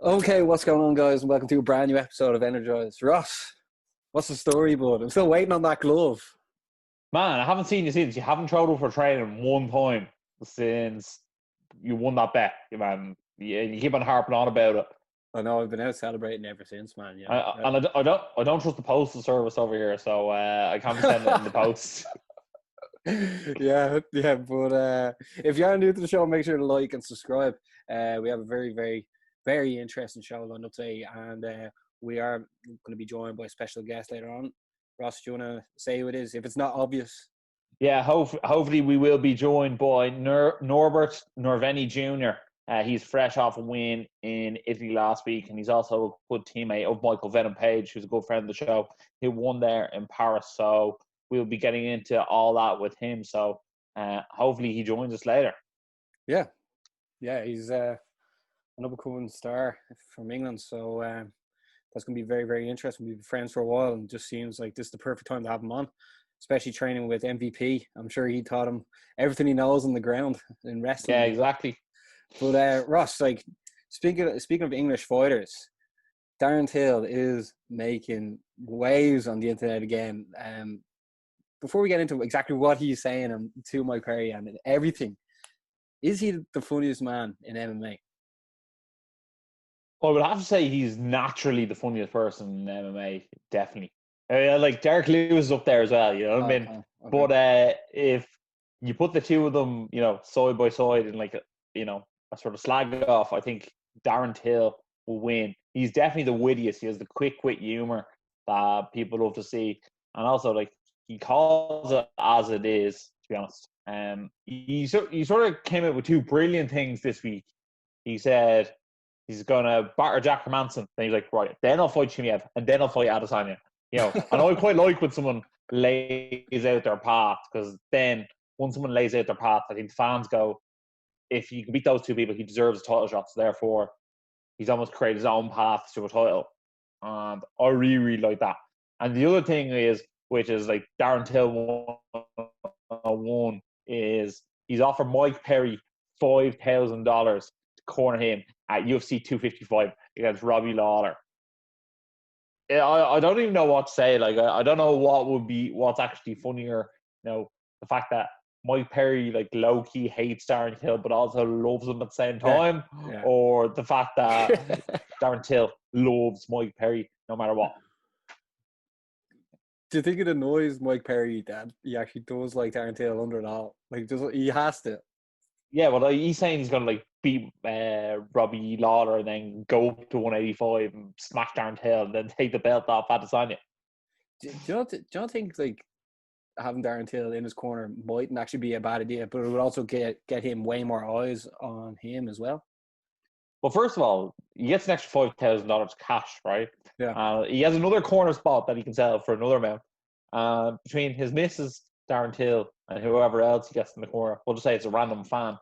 Okay, what's going on, guys? And welcome to a brand new episode of Energized. Ross, what's the story, bud? I'm still waiting on that glove. Man, I haven't seen you since. You haven't thrown up for training one time since you won that bet, man. You keep on harping on about it. I know I've been out celebrating ever since, man. You know. I don't trust the postal service over here, so I can't be sending it in the post. yeah. But if you are new to the show, make sure to like and subscribe. We have a very, very, very interesting show lined up today, and we are going to be joined by a special guest later on. Ross, do you want to say who it is? If it's not obvious. Yeah, hopefully we will be joined by Norbert Novenyi Jr. He's fresh off a win in Italy last week, and he's also a good teammate of Michael Venom Page, who's a good friend of the show. He won there in Paris, so we'll be getting into all that with him. So hopefully he joins us later. Yeah, he's an up-and-coming star from England, so that's going to be very, very interesting. We've been friends for a while, and it just seems like this is the perfect time to have him on, especially training with MVP. I'm sure he taught him everything he knows on the ground in wrestling. Yeah, exactly. But Ross, like speaking of English fighters, Darren Till is making waves on the internet again. Before we get into exactly what he's saying and to Mike Perry and everything, is he the funniest man in MMA? I would have to say he's naturally the funniest person in MMA, definitely. Like Derek Lewis is up there as well, you know what I mean? Okay. But if you put the two of them, side by side and a sort of slag off, I think Darren Till will win. He's definitely the wittiest. He has the quick wit humor that people love to see. And also, like, he calls it as it is, to be honest. He sort of came out with two brilliant things this week. He said he's going to batter Jack Hermanson. Then he's like, right, then I'll fight Chimaev, and then I'll fight Adesanya. And I quite like when someone lays out their path, because then once someone lays out their path, I think the fans go, if you can beat those two people, he deserves a title shot. So therefore, he's almost created his own path to a title. And I really, really like that. And the other thing is, which is like Darren Till won, is he's offered Mike Perry $5,000 to corner him at UFC 255 against Robbie Lawler. I don't even know what to say. Like, I don't know what's actually funnier. The fact that Mike Perry, like, low-key hates Darren Till but also loves him at the same time, or the fact that Darren Till loves Mike Perry no matter what. Do you think it annoys Mike Perry that he actually does like Darren Till under it all? Like, he has to. Yeah, well, he's saying he's going to, like, beat Robbie Lawler and then go up to 185 and smash Darren Till and then take the belt off Adesanya. Do you not think, like, having Darren Till in his corner mightn't actually be a bad idea, but it would also get him way more eyes on him as well? Well, first of all, he gets an extra $5,000 cash, right? Yeah. He has another corner spot that he can sell for another amount. Between his missus, Darren Till, and whoever else he gets in the corner, we'll just say it's a random fan.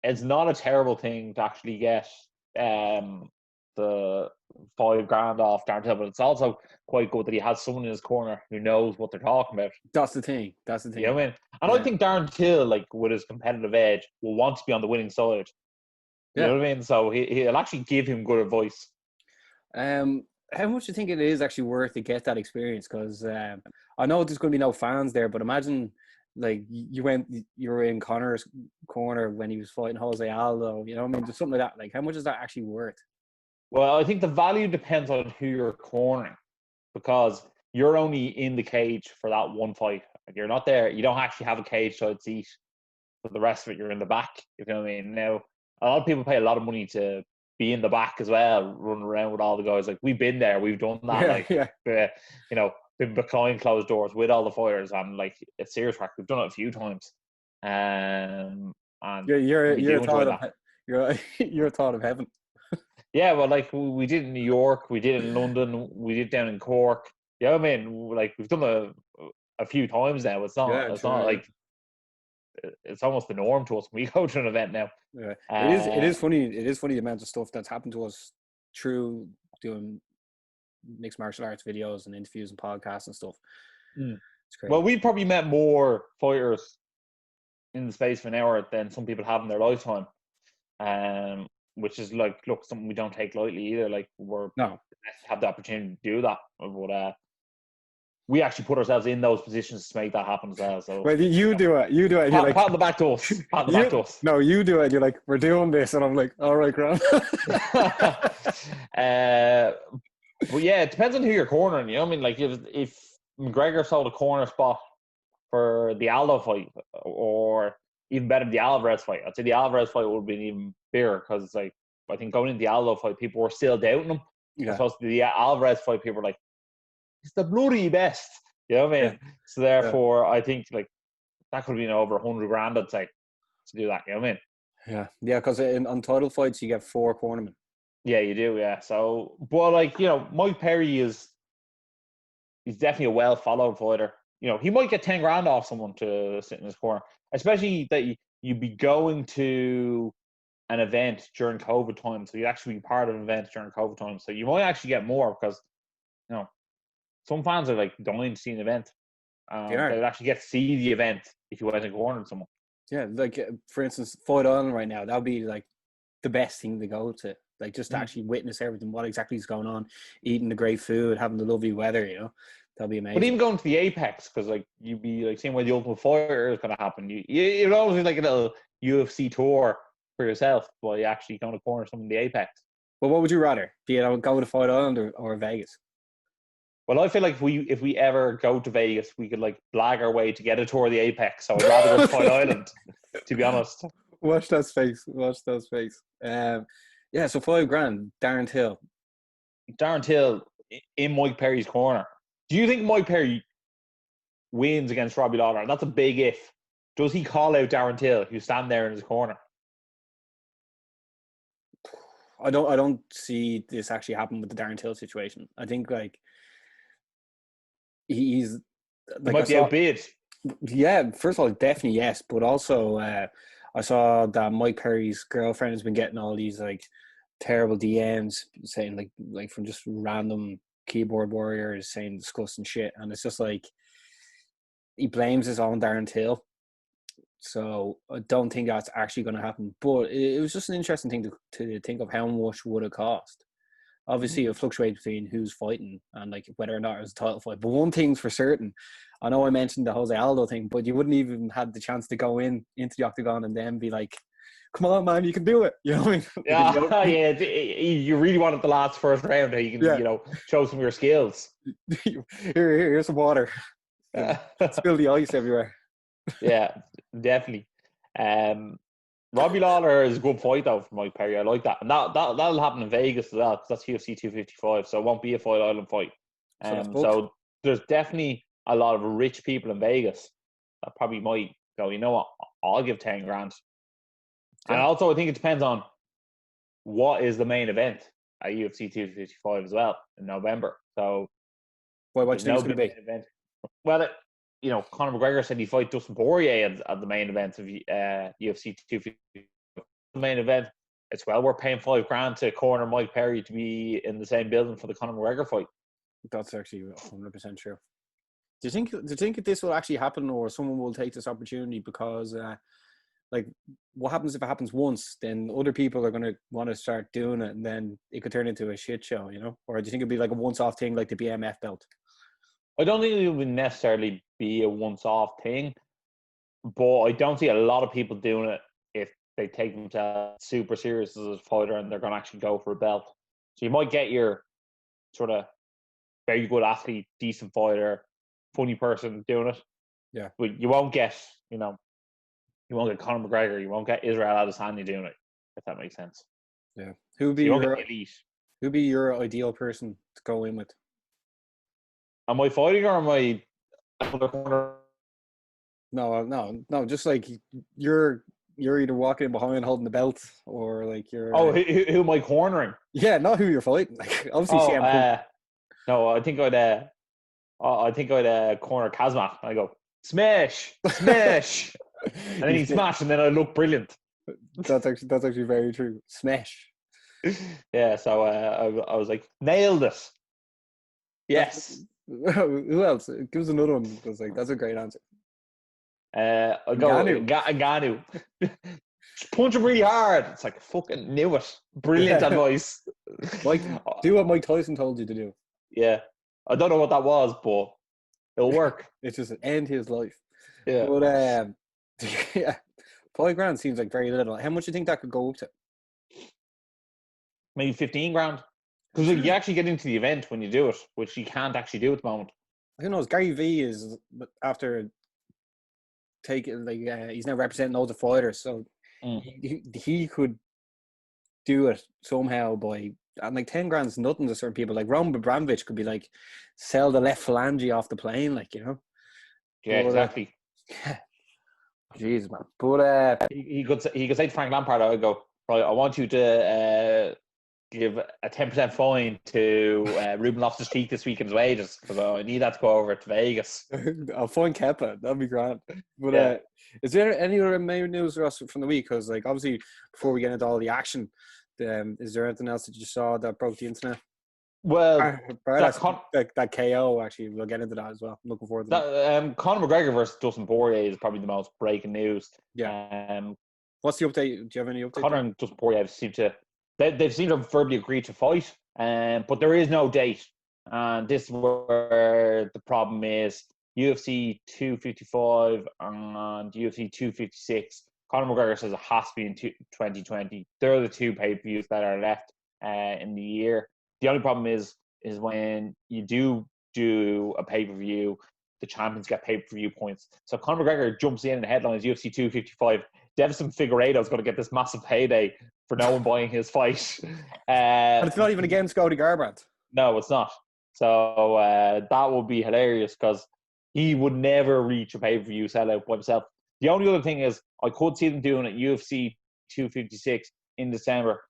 It's not a terrible thing to actually get the $5,000 off Darren Till, but it's also quite good that he has someone in his corner who knows what they're talking about. That's the thing. You know what I mean? And I think Darren Till, like, with his competitive edge, will want to be on the winning side. You know what I mean? So he'll actually give him good advice. How much do you think it is actually worth to get that experience? Because I know there's going to be no fans there, but imagine, like, you were in Connor's corner when he was fighting Jose Aldo. You know what I mean? Just something like that. Like, how much is that actually worth? Well, I think the value depends on who you're cornering, because you're only in the cage for that one fight. Like, you're not there. You don't actually have a cage side seat. For the rest of it, you're in the back. You know what I mean? Now, a lot of people pay a lot of money to be in the back as well, running around with all the guys. Like, we've been there, we've done that. Been behind closed doors with all the fighters, and, like, it's serious work. We've done it a few times. And you're a thought of heaven. Yeah, well, like, we did in New York, we did in London, we did down in Cork. You know what I mean? Like, we've done a few times now. It's not like, it's almost the norm to us when we go to an event now. Yeah, it is funny. It is funny the amount of stuff that's happened to us through doing mixed martial arts videos and interviews and podcasts and stuff. It's crazy. Well, we probably met more fighters in the space of an hour than some people have in their lifetime. which is like, look, something we don't take lightly either. Like, we're No. have the opportunity to do that, but we actually put ourselves in those positions to make that happen as well. So, Well, you do it. You do it. And you're pat like, on the back to us. Pat on the back to us. no, you do it. You're like, we're doing this, and I'm like, all right, Grant. But yeah, it depends on who you're cornering. You know what I mean? Like, if McGregor sold a corner spot for the Aldo fight, or even better, the Alvarez fight, I'd say the Alvarez fight would have been even bigger, because like, I think going into the Aldo fight, people were still doubting him. Yeah. As opposed to the Alvarez fight, people were like, it's the bloody best. You know what I mean? Yeah. So therefore, I think like that could have been over $100,000, I'd say, to do that. You know what I mean? Yeah, because on title fights you get 4 cornermen. Yeah, you do. Yeah. So, but like, you know, Mike Perry he's definitely a well followed fighter. You know, he might get $10,000 off someone to sit in his corner, especially that you'd be going to an event during COVID time, so you'd actually be part of an event during COVID time, so you might actually get more, because you know some fans are like dying to see an event. They would actually get to see the event if you went and cornered someone. Yeah, like for instance, Fight Island right now, that would be like the best thing to go to. Like, just to actually witness everything, what exactly is going on, eating the great food, having the lovely weather, you know, that'll be amazing. But even going to the Apex, because like you'd be like seeing where the Ultimate Fighter is going to happen. You'd always be like a little UFC tour for yourself while you actually going to corner someone in the Apex. Well, what would you rather? Do you go to Fight Island or Vegas? Well, I feel like if we ever go to Vegas, we could like blag our way to get a tour of the Apex. So I'd rather go to Fight Island, to be honest. Watch that space. Yeah, so $5,000, Darren Till. Darren Till in Mike Perry's corner. Do you think Mike Perry wins against Robbie Lawler? And that's a big if. Does he call out Darren Till, who stand there in his corner? I don't see this actually happen with the Darren Till situation. I think like he's like, he might be outbid. Yeah, first of all, definitely yes, but also I saw that Mike Perry's girlfriend has been getting all these like terrible DMs saying like from just random keyboard warriors saying disgusting shit, and it's just like he blames his own Darren Till. So I don't think that's actually going to happen. But it was just an interesting thing to think of how much would it cost. Obviously, it fluctuates between who's fighting and like whether or not it's a title fight. But one thing's for certain, I know I mentioned the Jose Aldo thing, but you wouldn't even have the chance to go into the octagon and then be like, "Come on, man, you can do it." You know what I mean? Yeah, you really wanted the last first round. You can, you know, show some of your skills. Here's some water. Spill the ice everywhere. Yeah, definitely. Robbie Lawler is a good fight though for Mike Perry. I like that, and that'll happen in Vegas as well, because that's UFC 255, so it won't be a Fight Island fight. So there's definitely a lot of rich people in Vegas that probably might go, you know what, I'll give $10,000. Yeah. And also, I think it depends on what is the main event at UFC 255 as well in November. So, what do you think it's going to be? Event. Well, you know, Conor McGregor said he'd fight Dustin Poirier at the main event of UFC 255. The main event, it's well worth paying $5,000 to corner Mike Perry to be in the same building for the Conor McGregor fight. That's actually 100% true. Do you think this will actually happen, or someone will take this opportunity? Because like, what happens if it happens once? Then other people are going to want to start doing it, and then it could turn into a shit show, you know? Or do you think it'd be like a once-off thing, like the BMF belt? I don't think it would necessarily be a once-off thing, but I don't see a lot of people doing it if they take themselves super serious as a fighter and they're going to actually go for a belt. So you might get your sort of very good athlete, decent fighter, funny person doing it. Yeah. But you won't get, you know, you won't get Conor McGregor, you won't get Israel Adesanya doing it, if that makes sense. Yeah. Who'd be your ideal person to go in with? Am I fighting, or am I another corner? No. Just like you're either walking in behind holding the belt, or like you're. Oh, who am I cornering? Yeah, not who you're fighting. Like, obviously, CM Punk. No, I think I'd corner Kazmat. I go smash, and then he'd smash, and then I look brilliant. That's actually very true. Smash. Yeah, so I was like, nailed it. Yes. Who else? Give us another one. That's a great answer. I go Ngannou. Just punch him really hard. It's like, fucking knew it. Brilliant advice. Do what Mike Tyson told you to do. Yeah. I don't know what that was, but it'll work. It's just end his life. Yeah. But yeah, $5,000 seems like very little. How much do you think that could go up to? Maybe 15 grand. Because you actually get into the event when you do it, which you can't actually do at the moment. Who knows? Gary V is after taking he's now representing loads of fighters, so he could do it somehow by, and like 10 grand's nothing to certain people. Like Roman Abramovich could be like sell the left phalange off the plane, like, you know. Yeah, but, exactly. Jeez, man. But he could say to Frank Lampard, I would go, right, I want you to give a 10% fine to Ruben Loftus-Cheek this week in his wages, because I need that to go over to Vegas. I'll find Kepa. That'd be grand. But is there any other main news, Ross, from the week? Because like obviously before we get into all the action, is there anything else that you saw that broke the internet? Well, that KO, actually, we'll get into that as well. I'm looking forward to that. Conor McGregor versus Dustin Poirier is probably the most breaking news. Yeah. What's the update? Do you have any update? Conor and Dustin Poirier seem to verbally agree to fight, but there is no date. And this is where the problem is. UFC 255 and UFC 256. Conor McGregor says it has to be in 2020. They're the two pay-per-views that are left in the year. The only problem is when you do a pay-per-view, the champions get pay-per-view points. So Conor McGregor jumps in the headlines, UFC 255. Devson Figueiredo is going to get this massive payday for no one buying his fight. And it's not even against Cody Garbrandt. No, it's not. So that would be hilarious because he would never reach a pay-per-view sellout by himself. The only other thing is I could see them doing it UFC 256 in December.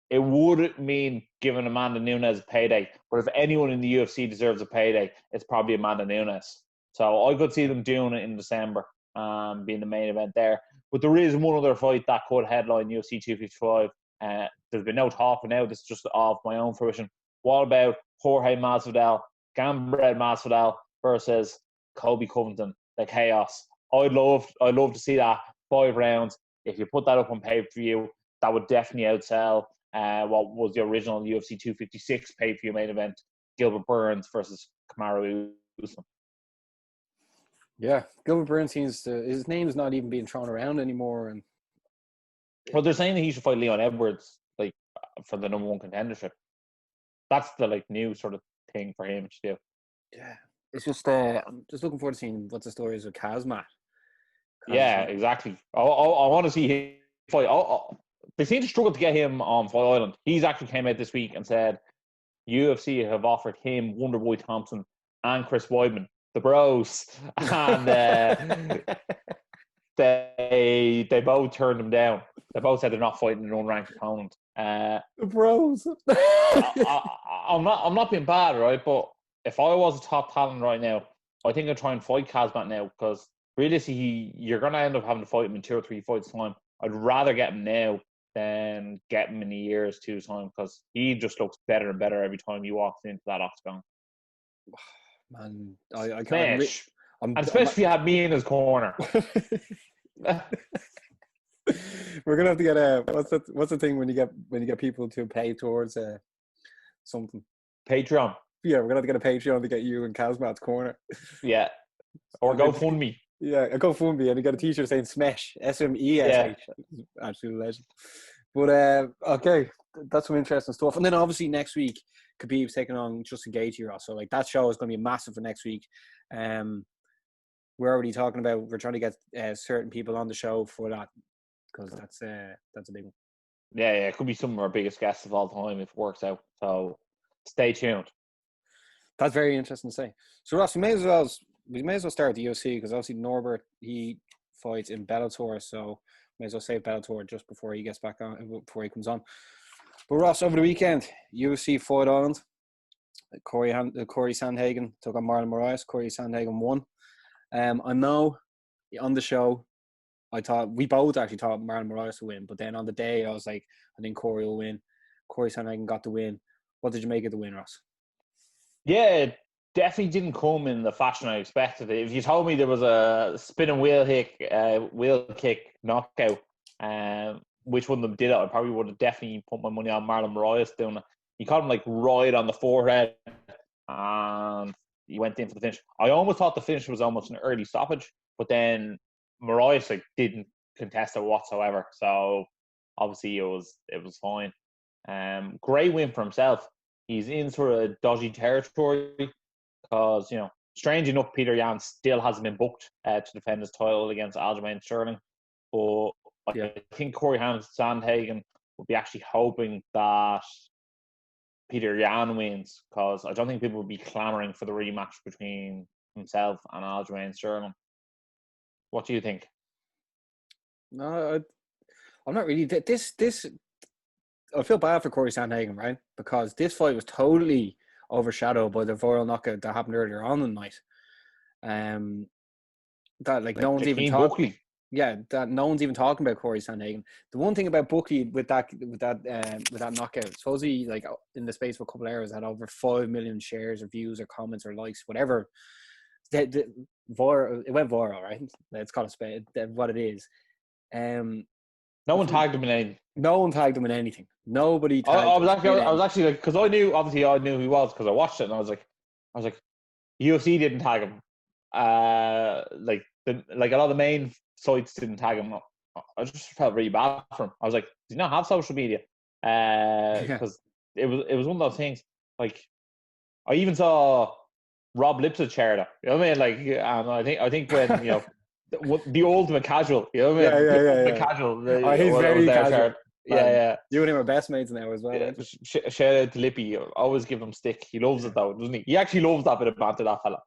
It would mean giving Amanda Nunes a payday. But if anyone in the UFC deserves a payday, it's probably Amanda Nunes. So I could see them doing it in December, being the main event there. But there is one other fight that could headline UFC 255. There's been no talk for now. This is just off my own fruition. What about Jorge Masvidal, Gambrel Masvidal versus Colby Covington, the Chaos? I'd love to see that 5 rounds. If you put that up on pay-per-view, that would definitely outsell what was the original UFC 256 pay-per-view main event, Gilbert Burns versus Kamaru Usman. Yeah, Gilbert Burns seems to, his name's not even being thrown around anymore. And well, they're saying that he should fight Leon Edwards, like, for the number 1 contendership. That's the like new sort of thing for him to do. Yeah, it's just I'm just looking forward to seeing what the story is with Kazmat. Yeah, exactly. I want to see him fight. They seem to struggle to get him on Fight Island. He's actually came out this week and said UFC have offered him Wonderboy Thompson and Chris Weidman, the bros, and they both turned him down. They both said they're not fighting an unranked opponent. The bros. I'm not being bad, right? But if I was a top talent right now, I think I'd try and fight Kazmat now because realistically, you're going to end up having to fight him in 2 or 3 fights time. I'd rather get him now than get him in a year or 2's time because he just looks better and better every time he walks into that octagon. Man, I can't. And especially if you had me in his corner. We're gonna have to get what's the thing when you get people to pay towards something? Patreon. Yeah, we're gonna have to get a Patreon to get you in Kazmat's corner. Yeah. Or GoFundMe. Yeah, a GoFundMe, and you got a t-shirt saying Smesh, SMESH. Yeah. Absolute legend. But okay, that's some interesting stuff. And then obviously next week, Khabib's taking on Justin Gaethje. So like that show is going to be massive for next week. We're already talking about we're trying to get certain people on the show for that because that's a big one. Yeah, it could be some of our biggest guests of all time if it works out. So stay tuned. That's very interesting to say. So Ross, we may as well start at the UFC because obviously Norbert, he fights in Bellator, so may as well save Bellator just before he gets back on, before he comes on. But Ross, over the weekend, UFC Fight Island, Corey Sandhagen took on Marlon Moraes. Corey Sandhagen won. I know on the show, we both actually thought Marlon Moraes would win, but then on the day, I was like, I think Corey will win. Corey Sandhagen got the win. What did you make of the win, Ross? Yeah, it definitely didn't come in the fashion I expected. If you told me there was a spinning wheel kick knockout Which one of them did it? I probably would have definitely put my money on Marlon Moraes doing it. He caught him like right on the forehead, and he went in for the finish. I almost thought the finish was almost an early stoppage, but then Moraes like didn't contest it whatsoever. So obviously it was fine. Great win for himself. He's in sort of dodgy territory because, strange enough, Peter Yan still hasn't been booked to defend his title against Aljamain Sterling. But I think Corey Sandhagen will be actually hoping that Peter Yan wins, because I don't think people will be clamouring for the rematch between himself and Aljamain Sterling. What do you think? No, I'm not really. This I feel bad for Corey Sandhagen, right? Because this fight was totally overshadowed by the viral knockout that happened earlier on in the night. That like no one's even talking. Yeah, that no one's even talking about Corey Sandhagen. The one thing about Buckley with that knockout, supposedly like in the space of a couple of hours had over 5 million shares or views or comments or likes, whatever. It went viral, right? Let's call it what it is. No one tagged him in anything. No one tagged him in anything. Nobody tagged him. I was actually like, because I knew who he was because I watched it, and I was like, UFC didn't tag him. Like a lot of the main sites didn't tag him. I just felt really bad for him. I was like, does he not have social media? Because it was one of those things. Like, I even saw Rob Lipsett share that. You know what I mean? Like, and I think when the ultimate casual. You know what I mean? The casual. He's very casual. Yeah. You and him are best mates now as well. Yeah. Shout out to Lippy. Always give him stick. He loves it though, doesn't he? He actually loves that bit of banter, that fella.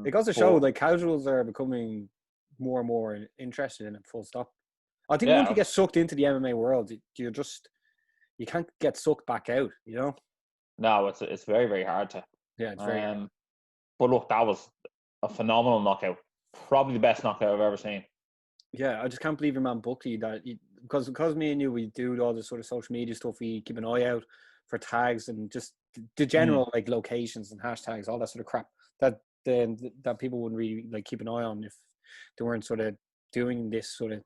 It goes to show like casuals are becoming more and more interested in it. Full stop. I think once you get sucked into the MMA world, you can't get sucked back out. You know? No, it's very, very hard to. Yeah, it's very hard. But look, that was a phenomenal knockout. Probably the best knockout I've ever seen. Yeah, I just can't believe your man Buckley because me and you, we do all this sort of social media stuff. We keep an eye out for tags and just the general like locations and hashtags, all that sort of crap that people wouldn't really like keep an eye on if they weren't sort of doing this sort of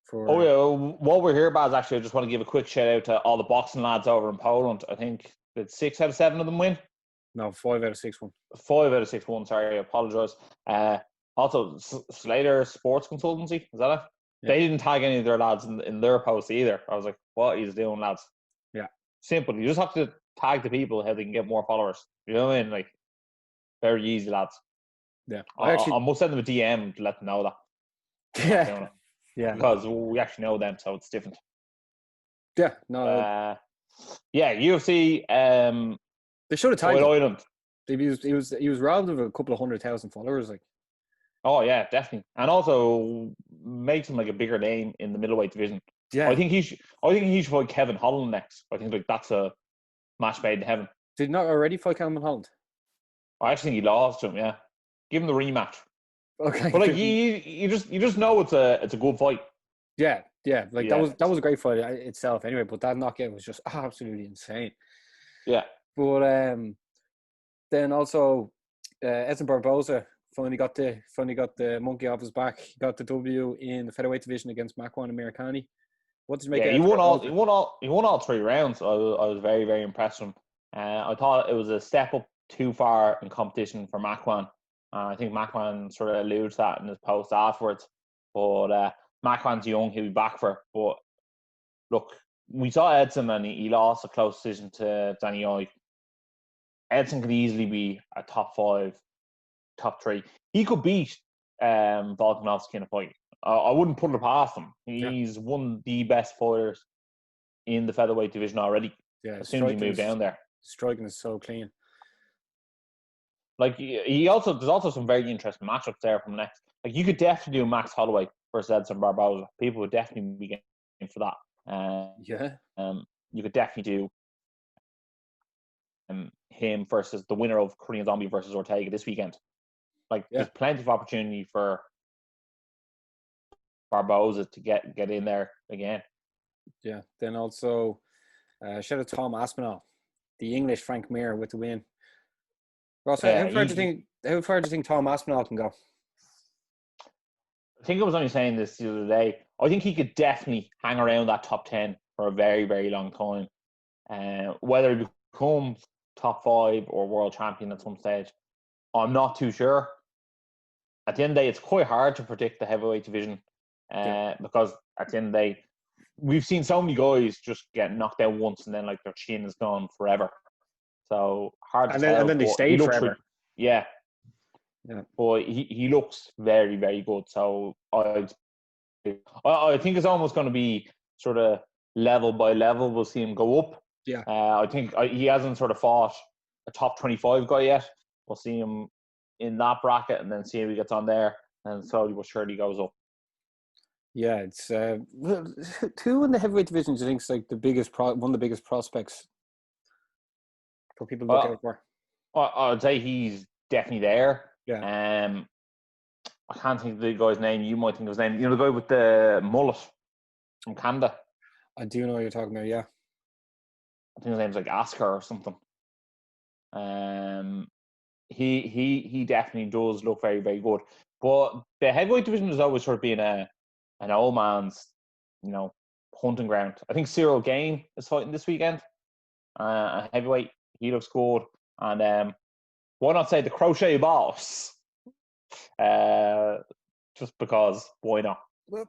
for. Oh yeah, what we're here about is actually I just want to give a quick shout out to all the boxing lads over in Poland. I think did 6 out of 7 of them win? No, 5 out of 6 won. 5 out of 6 won. Sorry, I apologise. Also, Slater Sports Consultancy, is that it? Yeah. They didn't tag any of their lads in their post either. I was like, what are you doing, lads? Yeah. Simple. You just have to tag the people how they can get more followers. You know what I mean? Like, very easy, lads. Yeah. I must send them a DM to let them know that. Yeah. Yeah. Because we actually know them, so it's different. Yeah. No. UFC. They should have tagged him. Island. He was robbed of a couple of 100,000 followers, like. Oh yeah, definitely, and also makes him like a bigger name in the middleweight division. Yeah, I think he should fight Kevin Holland next. I think like that's a match made in heaven. Did not already fight Kevin Holland? I actually think he lost to him. Yeah, give him the rematch. Okay, but like you just know it's a good fight. Yeah. Like that was a great fight itself. Anyway, but that knockout was just absolutely insane. Yeah, but then also Edson Barboza. Finally got the monkey off his back. He got the W in the featherweight division against Makwan Americani. What did you make? Yeah, he won all 3 rounds. I was very, very impressed with him. I thought it was a step up too far in competition for Makwan. I think Makwan sort of alludes that in his post afterwards. But Makwan's young; he'll be back for it. But look, we saw Edson and he lost a close decision to Danny Oi. Edson could easily be a top 5. Top 3. He could beat Volkanovski in a fight. I wouldn't put it past him. He's one of the best fighters in the featherweight division already. Yeah, as soon as he moved down there. Striking is so clean. Like there's also some very interesting matchups there from next. Like you could definitely do Max Holloway versus Edson Barboza. People would definitely be getting for that. You could definitely do him versus the winner of Korean Zombie versus Ortega this weekend. Like there's plenty of opportunity for Barboza to get in there again. Yeah. Then also shout out to Tom Aspinall, the English Frank Mir with the win. Ross, how far do you think Tom Aspinall can go? think I was only saying this the other day. I think he could definitely hang around that top 10 for a very, very long time. Whether he becomes top 5 or world champion at some stage, I'm not too sure. At the end of the day, it's quite hard to predict the heavyweight division because at the end of the day, we've seen so many guys just get knocked out once and then like their chin is gone forever. So hard to tell. And then they but stay he looks forever. Yeah. But he looks very, very good. So I think it's almost going to be sort of level by level. We'll see him go up. Yeah. I think he hasn't sort of fought a top 25 guy yet. We'll see him in that bracket and then see if he gets on there. And slowly but surely goes up. Yeah, it's who in the heavyweight division do you think is like the biggest one of the biggest prospects for people to look out for? I'd say he's definitely there. Yeah. I can't think of the guy's name. You might think of his name. You know, the guy with the mullet from Canada. I do know what you're talking about. Yeah. I think his name's like Asker or something. He definitely does look very, very good. But the heavyweight division has always sort of been an old man's, hunting ground. I think Cyril Gain is fighting this weekend. Heavyweight, he looks good. And why not say the crochet boss? Just because, why not?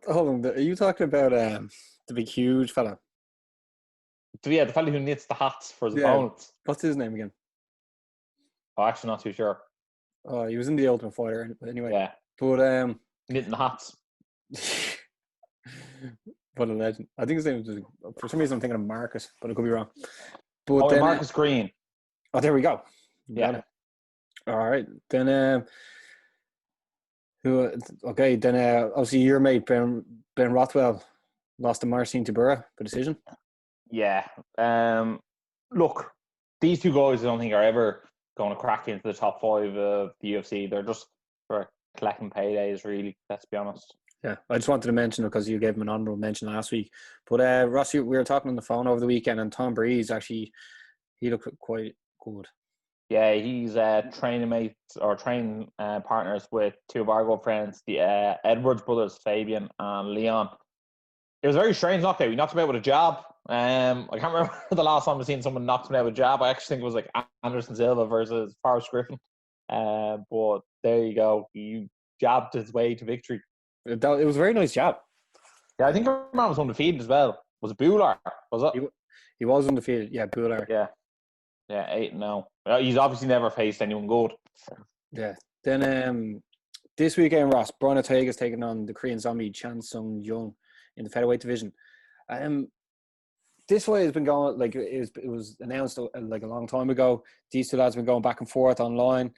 Hold on, are you talking about the big huge fella? Yeah, the fella who knits the hats for his opponents. What's his name again? I'm actually not too sure. Oh, he was in the Ultimate Fighter anyway. Yeah. But knitting the hats. What a legend. I think his name was, for some reason I'm thinking of Marcus, but I could be wrong. But then, Marcus Green. Oh, there we go. Yeah. All right. Then obviously your mate Ben Rothwell lost to Marcin Tybura by decision. Yeah. Look, these two guys I don't think are ever going to crack into the top 5 of the UFC. They're just for collecting paydays, really, let's be honest. Yeah, I just wanted to mention it because you gave him an honourable mention last week. But Ross, we were talking on the phone over the weekend, and Tom Breeze actually, he looked quite good. Yeah, he's training mates or training partners with two of our good friends, the Edwards brothers, Fabian and Leon. It was a very strange knockout. He knocked him out with a jab. I can't remember the last time I've seen someone knock him out with a jab. I actually think it was like Anderson Silva versus Forrest Griffin. But there you go. He jabbed his way to victory. It was a very nice jab. Yeah, I think our man was undefeated as well. Was it Bular? Was it? He was undefeated. Yeah, Bular. Yeah, 8-0. He's obviously never faced anyone good. Yeah. Then this weekend, Ross, Brian Ortega is taking on the Korean zombie Chan Sung Jung in the featherweight division. This fight has been going, like, it was announced like a long time ago. These two lads have been going back and forth online.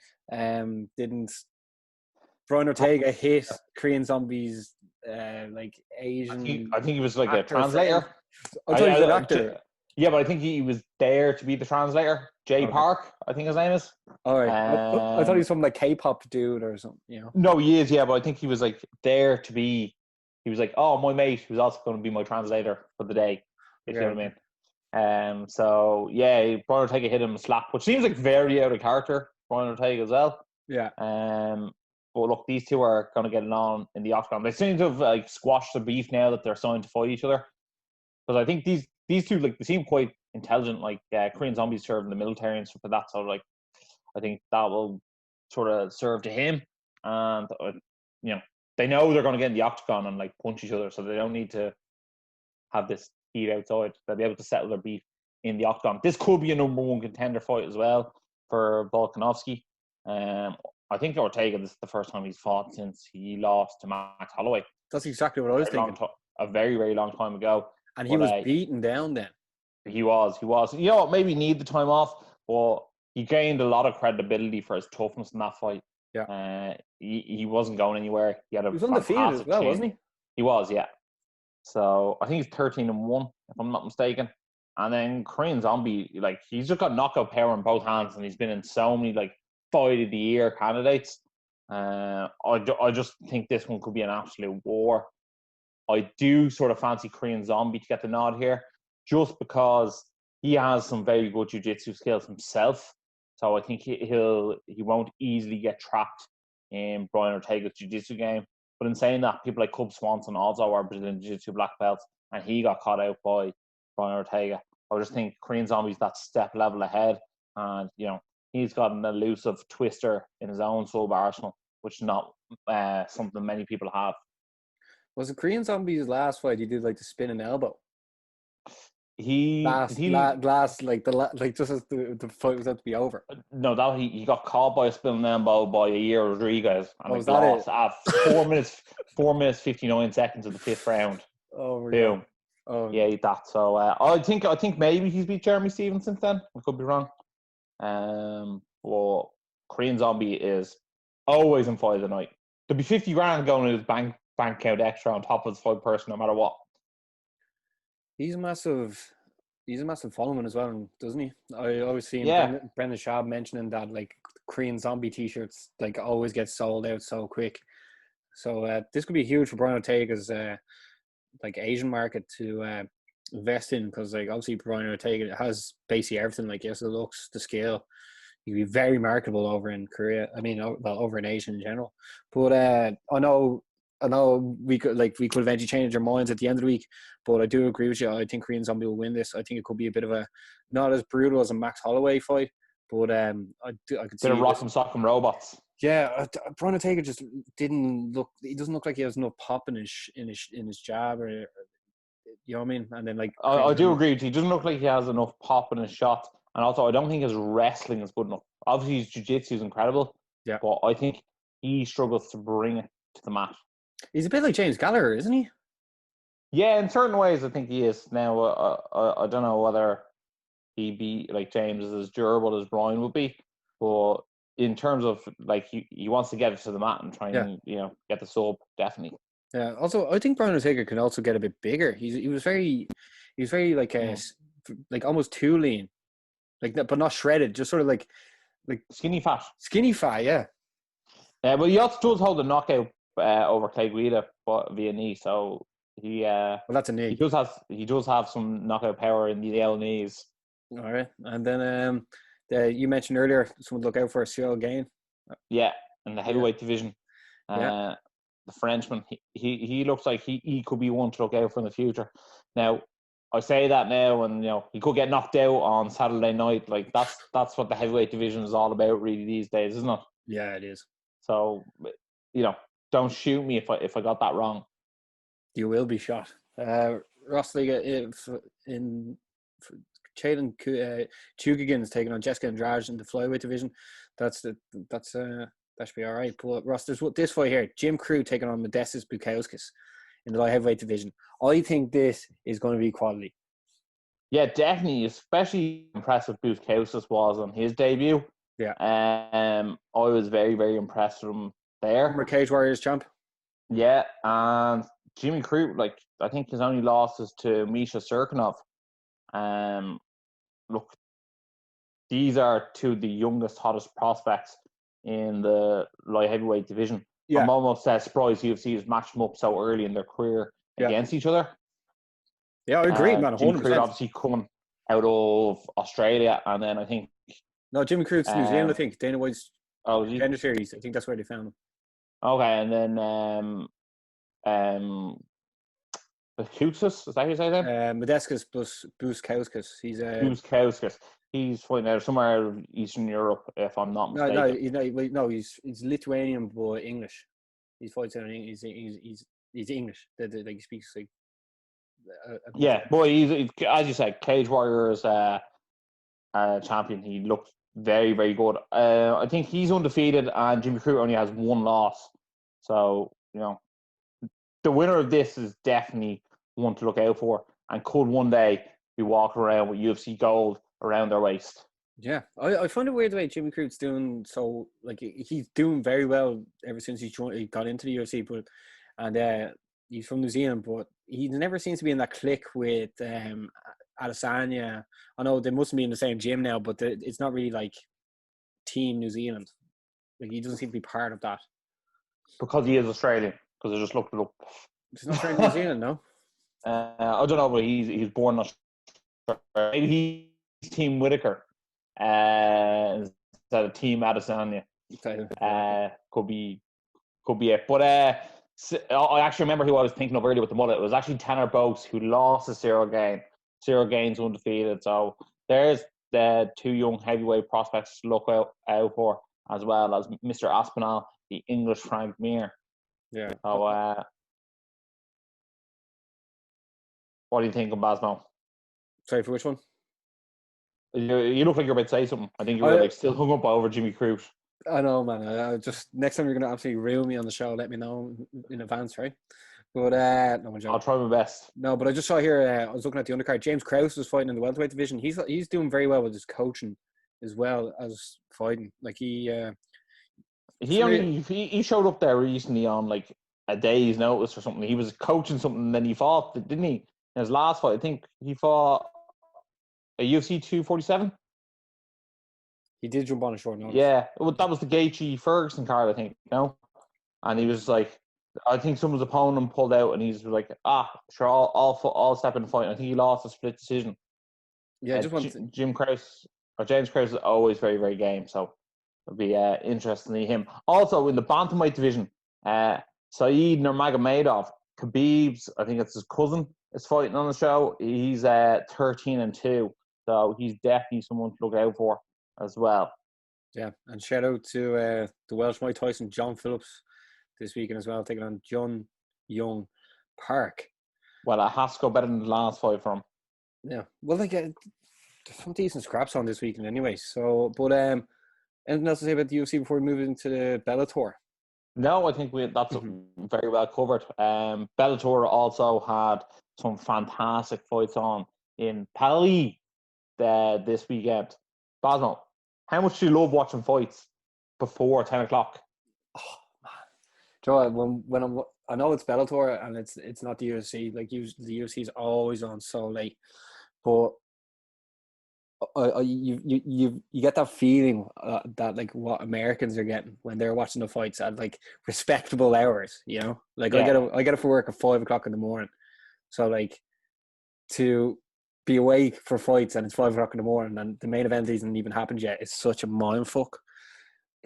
Brian Ortega hit Korean zombies like Asian. I think he was like a translator. I thought he was an actor. Yeah, but I think he was there to be the translator. Jay Park, I think his name is. All right. I thought he was some like K-pop dude or something, No, he is, yeah, but I think he was like there to be. He was like, oh, my mate who's also going to be my translator for the day. If you know what I mean. So yeah, Brian Ortega hit him a slap, which seems like very out of character. Brian Ortega as well. Yeah. But look, these two are going to get it on in the octagon. They seem to have like squashed the beef now that they're signed to fight each other. Because I think these two, like, they seem quite intelligent. Like Korean zombies serve in the military and stuff like that. So like, I think that will sort of serve to him. And they know they're going to get in the octagon and like punch each other, so they don't need to have this heat outside. They'll be able to settle their beef in the octagon. This could be a number 1 contender fight as well for Volkanovski. I think Ortega, this is the first time he's fought since he lost to Max Holloway. That's exactly what I was thinking. A very, very long time ago. And he was beaten down then. He was. You know what, maybe need the time off, but he gained a lot of credibility for his toughness in that fight. Yeah. He wasn't going anywhere. He was undefeated as well, wasn't he? He was, yeah. So I think he's 13-1, if I'm not mistaken. And then Korean Zombie, like, he's just got knockout power in both hands, and he's been in so many like fight of the year candidates. I just think this one could be an absolute war. I do sort of fancy Korean Zombie to get the nod here, just because he has some very good jiu-jitsu skills himself. So I think he won't easily get trapped in Brian Ortega's jiu-jitsu game. But in saying that, people like Cub Swanson also are Brazilian Jiu-Jitsu black belts, and he got caught out by Brian Ortega. I just think Korean Zombie's that step level ahead, and he's got an elusive twister in his own sub arsenal, which is not something many people have. Was it Korean Zombie's last fight? He did like the spinning elbow. Last, just as the fight was about to be over. No, that he got caught by a spinning elbow by Yair Rodriguez, and was that lost at 4 minutes 59 seconds of the 5th round. Oh, boom! Oh, yeah, that. So I think maybe he's beat Jeremy Stevens since then. I could be wrong. Well, Korean Zombie is always in fight of the night. There'll be 50 grand going in his bank account extra on top of his fight person, no matter what. He's a massive following as well, doesn't he? I always see Brendan Schaub mentioning that like Korean Zombie t-shirts like always get sold out so quick. So this could be huge for Brian Ortega's like Asian market to invest in, because like obviously Brian Ortega has basically everything. Like, yes, the looks, the skill. He'd be very marketable over in Korea. I mean, well, over in Asia in general. But I know we could eventually change our minds at the end of the week, but I do agree with you. I think Korean Zombie will win this. I think it could be a bit of a not as brutal as a Max Holloway fight, but I could see bit of rock'em sock'em robots. Yeah, Brian Ortega just didn't look. He doesn't look like he has enough pop in his jab, or you know what I mean. And then like I do agree with you. He doesn't look like he has enough pop in his shot, and also I don't think his wrestling is good enough. Obviously, his jiu-jitsu is incredible, but I think he struggles to bring it to the mat. He's a bit like James Gallagher, isn't he? Yeah, in certain ways, I think he is. Now, I don't know whether he'd be like James is as durable as Brian would be, but in terms of like he wants to get it to the mat and try and get the sub, definitely. Yeah. Also, I think Brian Ortega can also get a bit bigger. He was very like like almost too lean, like but not shredded, just sort of like skinny fat. Skinny fat, yeah. But he also does hold a knockout over Clay Guida via knee, so he well, that's a knee. He does have some knockout power in the L knees. All right, and then you mentioned earlier someone to look out for, Cyril Gain. Yeah, in the heavyweight division. The Frenchman, he looks like he could be one to look out for in the future. Now, I say that now, and he could get knocked out on Saturday night. Like that's what the heavyweight division is all about, really, these days, isn't it? Yeah, it is. So, don't shoot me if I got that wrong. You will be shot. Rossliga in Caden Chugigan's taking on Jessica Andrade in the flyweight division. That should be all right. But Ross, there's this fight here: Jim Crew taking on Modestas Bukauskas in the light heavyweight division. I think this is going to be quality. Yeah, definitely. Especially impressive Bukauskas was on his debut. Yeah. I was very, very impressed with him there. Former Cage Warriors champ. Yeah, and Jimmy Crew, like, I think his only loss is to Misha Serkinov. Look, these are two of the youngest, hottest prospects in the light heavyweight division. Yeah. I'm almost surprised UFC has matched them up so early in their career against each other. Yeah, I agree, man. 100%. Jimmy Crew obviously coming out of Australia, and then I think Jimmy Crew's New Zealand. I think Dana White's Gender Series. I think that's where they found him. Okay, and then Bukauskas, is that how you say that? Modestas Bukauskas. He's Bukauskas. He's fighting out somewhere out of Eastern Europe, if I'm not mistaken. No, he's Lithuanian but English. He fights out in he's English. Like he speaks like. Boy, he's as you said, Cage Warriors champion. He looked very, very good. I think he's undefeated, and Jimmy Crew only has one loss. So the winner of this is definitely one to look out for, and could one day be walking around with UFC gold around their waist. Yeah, I find it weird the way Jimmy Crew's doing. So like he's doing very well ever since he got into the UFC, and he's from New Zealand, but he never seems to be in that clique with Adesanya. I know they mustn't be in the same gym now, but it's not really like Team New Zealand. Like he doesn't seem to be part of that. Because he is Australian. Because I just looked it up. He's not from New Zealand, no. I don't know, but he's born in Australia. Maybe he's Team Whitaker instead of Team Adesanya. Could be it. But I actually remember who I was thinking of earlier with the mullet. It was actually Tanner Boakes who lost a Cyril Gain. Cyril Gain's undefeated. So there's the two young heavyweight prospects to look out for, as well as Mr. Aspinall, the English Frank Mir. Yeah. So what do you think of Basmo? Sorry, for which one? You look like you're about to say something. I think you were like still hung up over Jimmy Crute. I know, man. I just next time you're gonna absolutely ruin me on the show, let me know in advance, right? But no, I'm joking. I'll try my best. No, but I just saw here. I was looking at the undercard. James Krause was fighting in the welterweight division. He's doing very well with his coaching as well as fighting. Like he showed up there recently on like a day's notice or something. He was coaching something, and then he fought, didn't he? In his last fight, I think he fought a UFC 247. He did jump on a short notice. Yeah, that was the Gaethje Ferguson card, I think. And he was like, I think someone's opponent pulled out, and he's like, sure, I'll step in the fight. And I think he lost a split decision. Yeah, James Krause is always very, very game, so it'll be interesting to see him. Also in the bantamweight division, Saeed Nurmagomedov, Khabib's, I think it's his cousin, is fighting on the show. He's 13-2, so he's definitely someone to look out for as well. Yeah, and shout out to the Welsh Mike Tyson, John Phillips, this weekend as well, taking on John Young Park. Well, it has to go better than the last fight for him. Yeah, well, like there's some decent scraps on this weekend anyway. So, but anything else to say about the UFC before we move into the Bellator? No, I think that's very well covered. Bellator also had some fantastic fights on in Paris this weekend. Basmo, how much do you love watching fights before 10 o'clock? Oh man, Joe, when I know it's Bellator and it's not the UFC. Like the UFC is always on so late, but you get that feeling that like what Americans are getting when they're watching the fights at like respectable hours. You know, like yeah. I get it for work at 5 o'clock in the morning, so like to be awake for fights and it's 5 o'clock in the morning and the main event isn't even happened yet. It's such a mindfuck.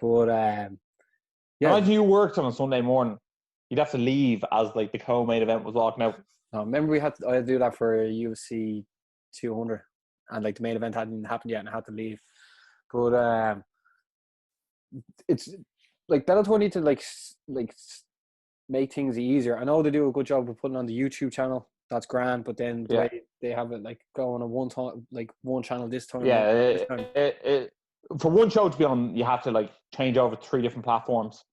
But yeah. Imagine you worked on a Sunday morning. You'd have to leave as like the co-main event was walking out. No, remember I had to do that for UFC 200 and like the main event hadn't happened yet and I had to leave. But it's like Bellator need to like make things easier. I know they do a good job of putting on the YouTube channel. That's grand, but then the way they have it like go on a one channel this time. Yeah, for one show to be on, you have to like change over 3 different platforms.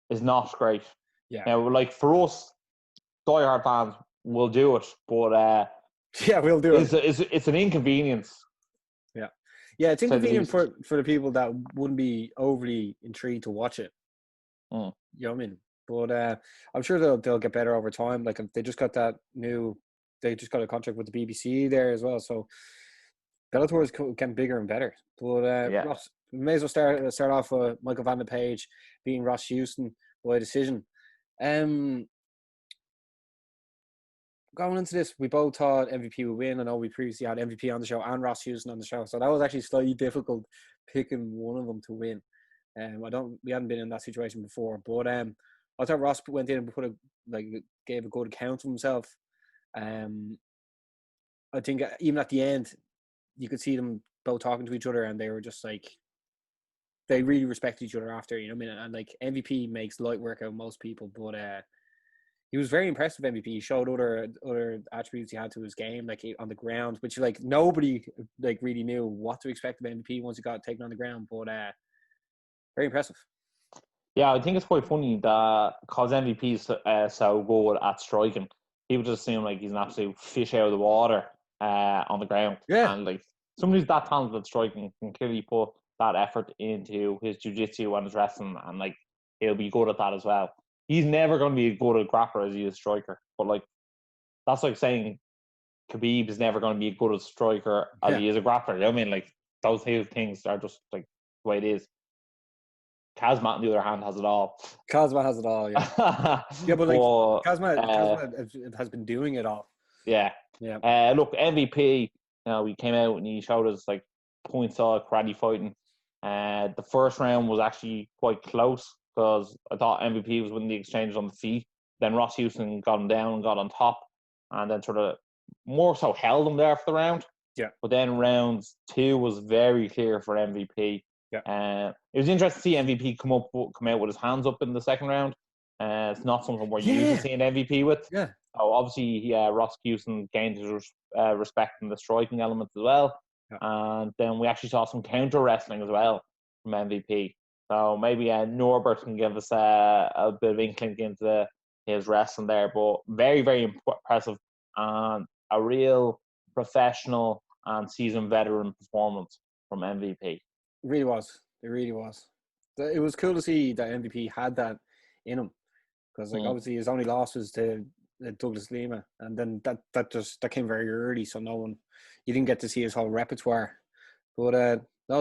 Is not great. Yeah. Now, like for us, diehard fans, we'll do it, but we'll do it. It's an inconvenience. Yeah, it's inconvenient for the people that wouldn't be overly intrigued to watch it. You know what I mean? But I'm sure they'll get better over time. Like they just got they just got a contract with the BBC there as well. So Bellator is getting bigger and better. But Ross, we may as well start off with Michael Van de Page beating Ross Houston by decision. Going into this, we both thought MVP would win. I know we previously had MVP on the show and Ross Houston on the show, so that was actually slightly difficult picking one of them to win. We hadn't been in that situation before, but I thought Ross went in and gave a good account of himself. I think even at the end, you could see them both talking to each other, and they were just like they really respect each other after. You know what I mean? And like MVP makes light work out of most people, but he was very impressive. MVP. He showed other attributes he had to his game, like on the ground, which like nobody like really knew what to expect of MVP once he got taken on the ground. But very impressive. Yeah, I think it's quite funny that because MVP is so good at striking, people just seem like he's an absolute fish out of the water on the ground. Yeah, and like somebody who's that talented at striking can clearly put that effort into his jiu-jitsu and his wrestling, and like he'll be good at that as well. He's never going to be as good a grappler as he is a striker, but like that's like saying Khabib is never going to be as good a striker as he is a grappler. You know what I mean? Like those two things are just like the way it is. Kazmat, on the other hand, has it all. Kazmat has it all, yeah. Yeah, but like Kazmat has been doing it all. Yeah. Look, MVP, he came out and he showed us like point-style karate fighting. The first round was actually quite close because I thought MVP was winning the exchange on the feet. then Ross Houston got him down and got on top, and then sort of more so held him there for the round. Yeah. But then round 2 was very clear for MVP. Yeah. It was interesting to see MVP come out with his hands up in the second round. It's not something we're used to seeing MVP with. Yeah. So obviously, Ross Houston gained his respect in the striking elements as well. Yeah. And then we actually saw some counter wrestling as well from MVP. So maybe Norbert can give us a bit of inkling into his wrestling there. But very, very impressive and a real professional and seasoned veteran performance from MVP. It really was. It really was. It was cool to see that MVP had that in him, because obviously his only loss was to Douglas Lima, and then that came very early, so you didn't get to see his whole repertoire. But no,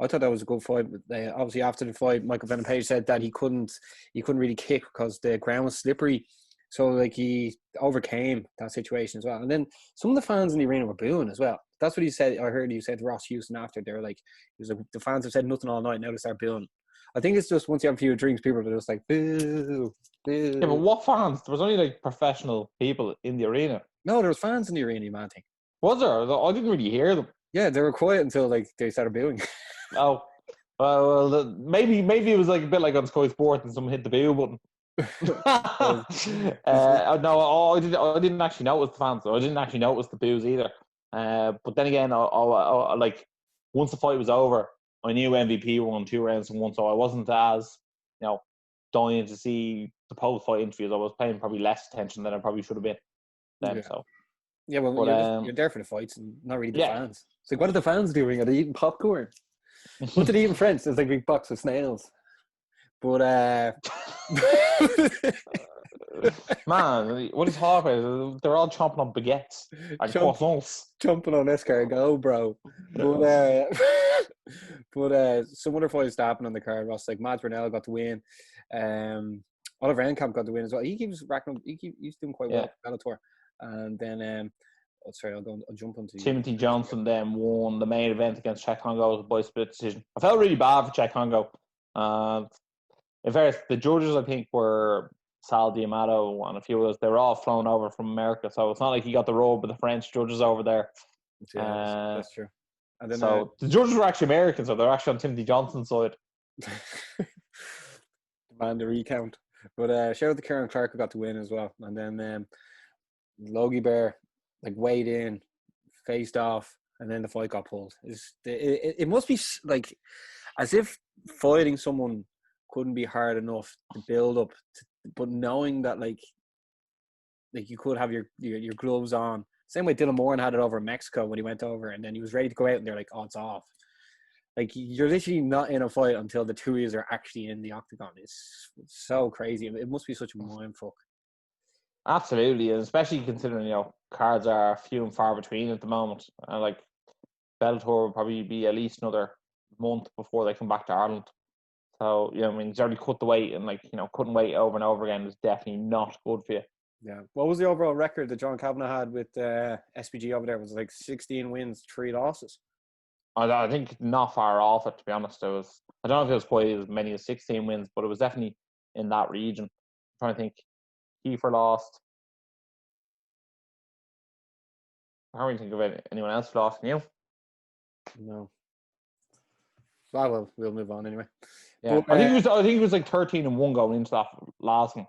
I thought that was a good fight. Obviously after the fight, Michael Venom Page said that he couldn't really kick because the ground was slippery. So like he overcame that situation as well. And then some of the fans in the arena were booing as well. That's what he said. I heard you said to Ross Houston after. They were like, he was like, the fans have said nothing all night. Now they start booing. I think it's just once you have a few drinks, people are just like, boo, boo. Yeah, but what fans? There was only like professional people in the arena. No, there was fans in the arena, man. I think. Was there? I didn't really hear them. Yeah, they were quiet until like they started booing. Oh, well, maybe it was like a bit like on Sky Sport and someone hit the boo button. No, I didn't actually notice the fans. I didn't actually notice the boos either. But then again, I like once the fight was over, I knew MVP won 2 rounds and 1, so I wasn't as dying to see the post-fight interviews. I was paying probably less attention than I probably should have been then. Yeah. So yeah, well, you're there for the fights and not really the fans. It's like, what are the fans doing? Are they eating popcorn? What did they eat in French? It's like a big box of snails. But man, what are you talking about? They're all chomping on baguettes and croissants. Chomping on escargot, bro. But some other fights happened on the card. Ross, like Mads Burnell got the win. Oliver Enkamp got the win as well. He keeps racking up. He's doing quite well at Bellator. And then I'll jump onto Timothy Johnson then won the main event against Cheick Kongo by split decision. I felt really bad for Cheick Kongo. In fairness, the judges I think were Sal D'Amato and a few others. They were all flown over from America, so it's not like he got the role with the French judges over there. Yeah, that's true. And then, so the judges were actually Americans, so they're actually on Timothy Johnson's side. Demand the recount. But shout out to Kieran Clark who got the win as well. And then Logie Bear weighed in, faced off, and then the fight got pulled. It must be like as if fighting someone couldn't be hard enough to build up, but knowing that like you could have your gloves on. Same way Dylan Moran had it over in Mexico when he went over, and then he was ready to go out, and they're like, "Oh, it's off." Like you're literally not in a fight until the two of you are actually in the octagon. It's so crazy. It must be such a mind fuck. Absolutely, and especially considering cards are few and far between at the moment, and like Bellator will probably be at least another month before they come back to Ireland. So I mean, he's already cut the weight, and cutting weight over and over again is definitely not good for you. Yeah. What was the overall record that John Kavanagh had with SPG over there? It was like 16 wins, 3 losses. I think not far off it, to be honest. I don't know if it was quite as many as 16 wins, but it was definitely in that region. I'm trying to think. Kiefer lost. I can't really think of anyone else lost. You? No. Well, we'll move on anyway. Yeah, but, I think it was like 13-1 going into that last one.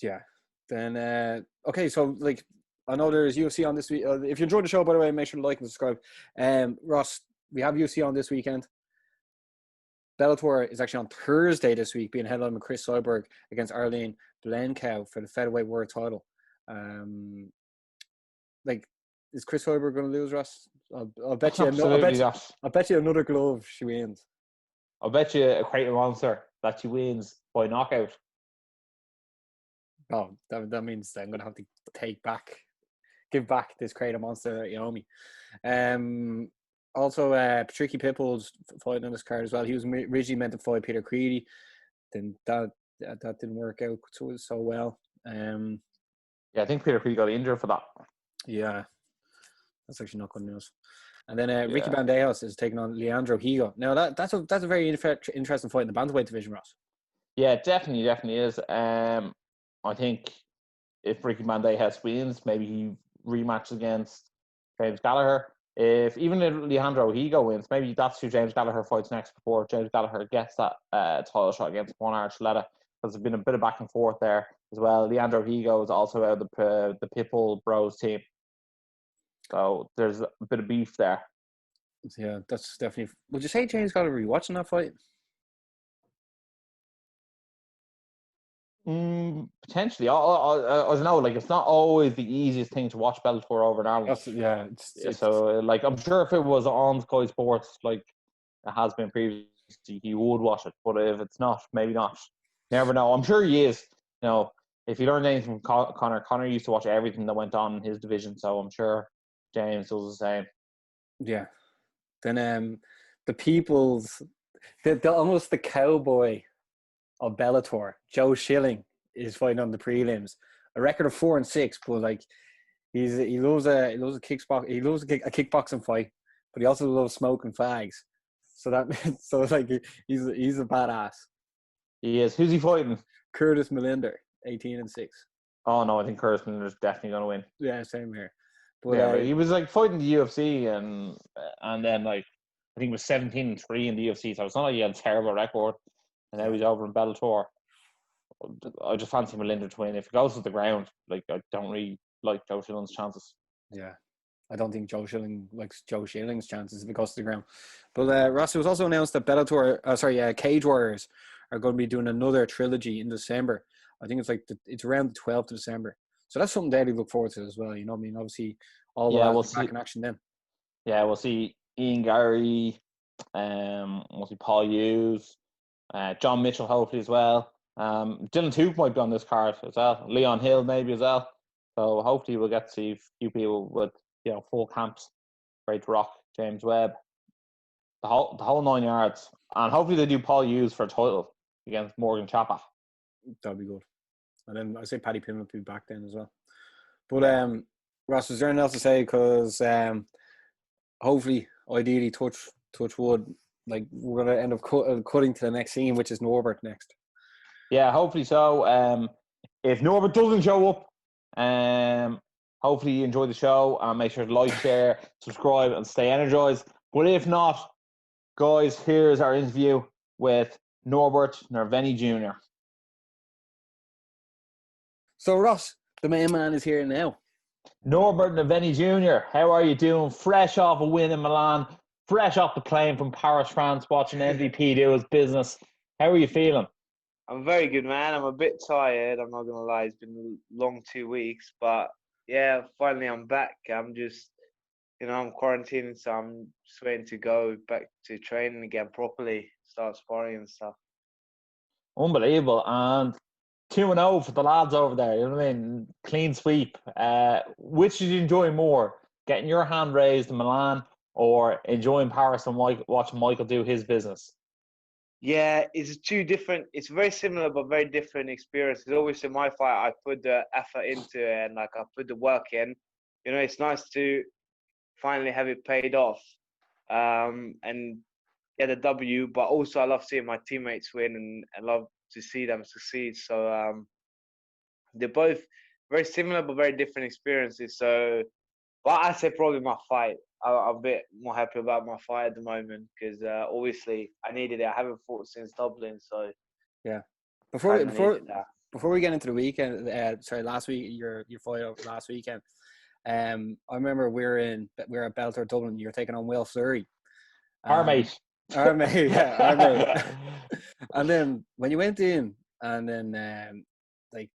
Yeah. Then okay, so I know there's UFC on this week. If you enjoyed the show, by the way, make sure to like and subscribe. Ross, we have UFC on this weekend. Bellator is actually on Thursday this week, being headlined by Chris Cyborg against Arlene Blencow for the featherweight world title. Is Chris Cyborg going to lose, Ross? I'll bet you. I'll bet you another glove she wins. I'll bet you a Creighton Monster that she wins by knockout. Oh, that means I'm going to have to give back this Creighton Monster that you owe me. Also, Patricky Pitbull's fighting on this card as well. He was originally meant to fight Peter Creedy. Then that didn't work out so well. Yeah, I think Peter Creedy got injured for that. Yeah, that's actually not good news. And then Ricky Bandejas is taking on Leandro Higo. Now that's a very interesting fight in the bantamweight division, Ross. Yeah, definitely is. I think if Ricky Bandejas wins, maybe he rematches against James Gallagher. If Alejandro Higo wins, maybe that's who James Gallagher fights next before James Gallagher gets that title shot against Juan Archuleta. Because there's been a bit of back and forth there as well. Leandro Higo is also out of the Pitbull Bros team. So there's a bit of beef there. Yeah, that's definitely. Would you say James got to rewatching that fight? Potentially. I don't know. Like, it's not always the easiest thing to watch Bellator over in Ireland. Yeah. So, like, I'm sure if it was on Sky Sports, like it has been previously, he would watch it. But if it's not, maybe not. Never know. I'm sure he is. You know, if you learned anything from Connor used to watch everything that went on in his division. So I'm sure James does the same. Yeah. Then the people's, the almost the cowboy of Bellator, Joe Schilling, is fighting on the prelims. A record of 4-6, but like he loves a kickboxing fight, but he also loves smoking fags. So it's like he's a badass. He is. Who's he fighting? Curtis Millender, 18-6. Oh no, I think Curtis Millender's definitely gonna win. Yeah, same here. But yeah, he was like fighting the UFC and then like I think it was 17-3 in the UFC, so it's not like he had a terrible record. And now he's over in Bellator. I just fancy Millender to win. If it goes to the ground, like I don't really like Joe Schilling's chances. Yeah, I don't think Joe Schilling likes Joe Schilling's chances if it goes to the ground. But Ross, it was also announced that Cage Warriors are going to be doing another trilogy in December. I think it's around the 12th of December. So that's something that I look forward to as well. You know what I mean? Obviously, all the lads are back in action then. Yeah, we'll see Ian Gary, we'll see Paul Hughes, John Mitchell hopefully as well. Dylan Took might be on this card as well. Leon Hill maybe as well. So hopefully we'll get to see a few people with full camps. Great Rock, James Webb, the whole 9 yards, and hopefully they do Paul Hughes for a title against Morgan Chapa. That'll be good. And then I say Paddy Pimblett will be back then as well. But Ross, is there anything else to say? Because hopefully, ideally, touch wood, like we're gonna end up cutting to the next scene, which is Norbert next. Yeah, hopefully so. If Norbert doesn't show up, hopefully you enjoy the show and make sure to like, share, subscribe, and stay energized. But if not, guys, here's our interview with Norbert Novenyi Jr. So Ross, the main man, is here now. Norbert Novenyi Jr., how are you doing? Fresh off a win in Milan, fresh off the plane from Paris, France, watching MVP do his business. How are you feeling? I'm very good, man. I'm a bit tired. I'm not going to lie. It's been a long 2 weeks. But, yeah, finally I'm back. I'm just, I'm quarantining, so I'm just waiting to go back to training again properly, start sparring and stuff. Unbelievable. And 2-0 for the lads over there. You know what I mean? Clean sweep. Which did you enjoy more? Getting your hand raised in Milan or enjoying Paris and watching Michael do his business? Yeah, it's it's very similar but very different experiences. Always in my fight, I put the effort into it and I put the work in. It's nice to finally have it paid off and get a W, but also I love seeing my teammates win and I love to see them succeed. So they're both very similar but very different experiences. So, but I'd say probably my fight. I'm a bit more happy about my fight at the moment because obviously I needed it. I haven't fought since Dublin, so yeah. Before we get into the weekend, last week your fight last weekend. I remember we were at Bellator Dublin. You're taking on Will Fleury. Our mate. Our mate. And then when you went in, and then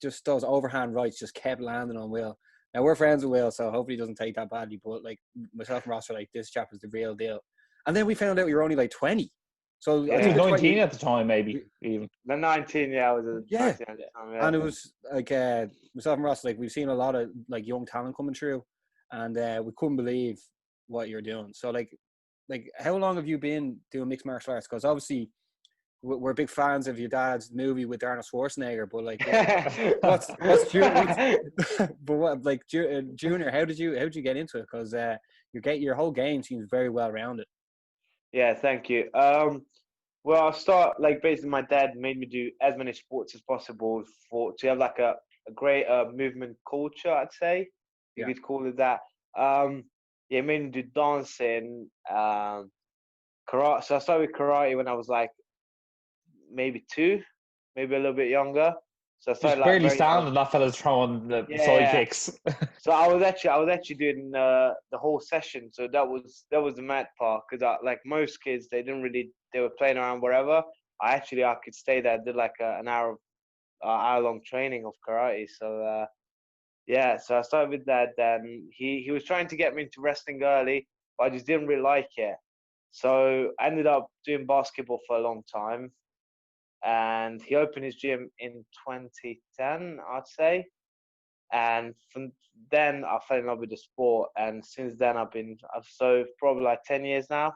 just those overhand rights just kept landing on Will. Now, we're friends with Will, so hopefully he doesn't take that badly. But, myself and Ross are this chap is the real deal. And then we found out you're only 20. So I was 19 at the time, maybe, even. The 19, yeah, I was 19 at the time, yeah. And it was, myself and Ross, we've seen a lot of, young talent coming through. And we couldn't believe what you're doing. So, how long have you been doing mixed martial arts? Because, obviously, we're big fans of your dad's movie with Arnold Schwarzenegger, but what's Junior? How did you get into it? Because your whole game seems very well rounded. Yeah, thank you. Well, I'll start basically my dad made me do as many sports as possible to have a great movement culture, I'd say. You could call it that. Yeah, it made me do dancing, karate. So I started with karate when I was like maybe 2, maybe a little bit younger. So I started Just like barely very young. standing, that fella's throwing the side Yeah. kicks. So I was actually doing the whole session. So that was the mad part, because like most kids, they were playing around wherever. I could stay there. I did like an hour long training of karate. So yeah, so I started with that. Then he was trying to get me into wrestling early, but I just didn't really like it. So I ended up doing basketball for a long time, and he opened his gym in 2010, I'd say. And from then I fell in love with the sport, and since then I've probably like 10 years now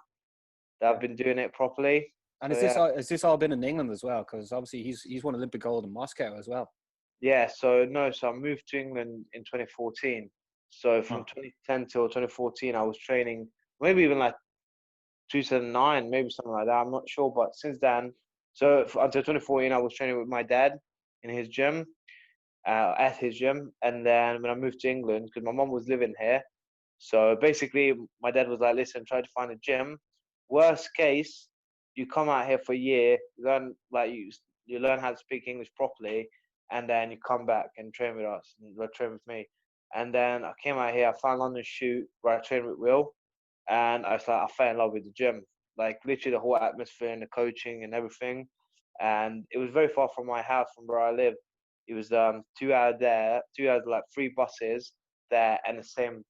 that I've been doing it properly. And has this all been in England as well? Because obviously he's won Olympic gold in Moscow as well. Yeah, so I moved to England in 2014. So from 2010 till 2014, I was training, maybe even like 2009, maybe something like that. I'm not sure, but since then, until 2014, I was training with my dad in his gym, at his gym. And then when I moved to England, because my mum was living here, so basically my dad was like, "Listen, try to find a gym. Worst case, you come out here for a year, learn you learn how to speak English properly, and then you come back and train with us, and train with me." And then I came out here. I found London Shoot, where I trained with Will, and I fell in love with the gym. Like literally the whole atmosphere and the coaching and everything. And it was very far from my house, from where I live. It was 2 hours there, 2 hours, like 3 buses there, and the same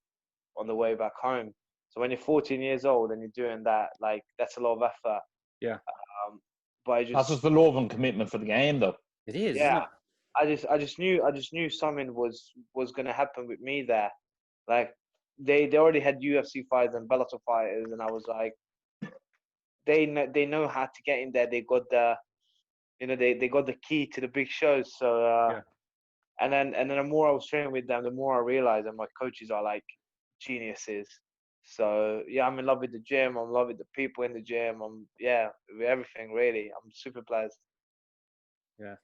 on the way back home. So when you're 14 years old and you're doing that, like that's a lot of effort. Yeah. But That's just the love and commitment for the game, though. It is. Yeah. Isn't it? I just knew something was gonna happen with me there. Like they already had UFC fighters and Bellator fighters, and I was like, they know how to get in there. They got they got the key to the big shows. So and then the more I was training with them, the more I realized that my coaches are like geniuses. So yeah, I'm in love with the gym. I'm in love with the people in the gym. With everything really. I'm super blessed. Yeah.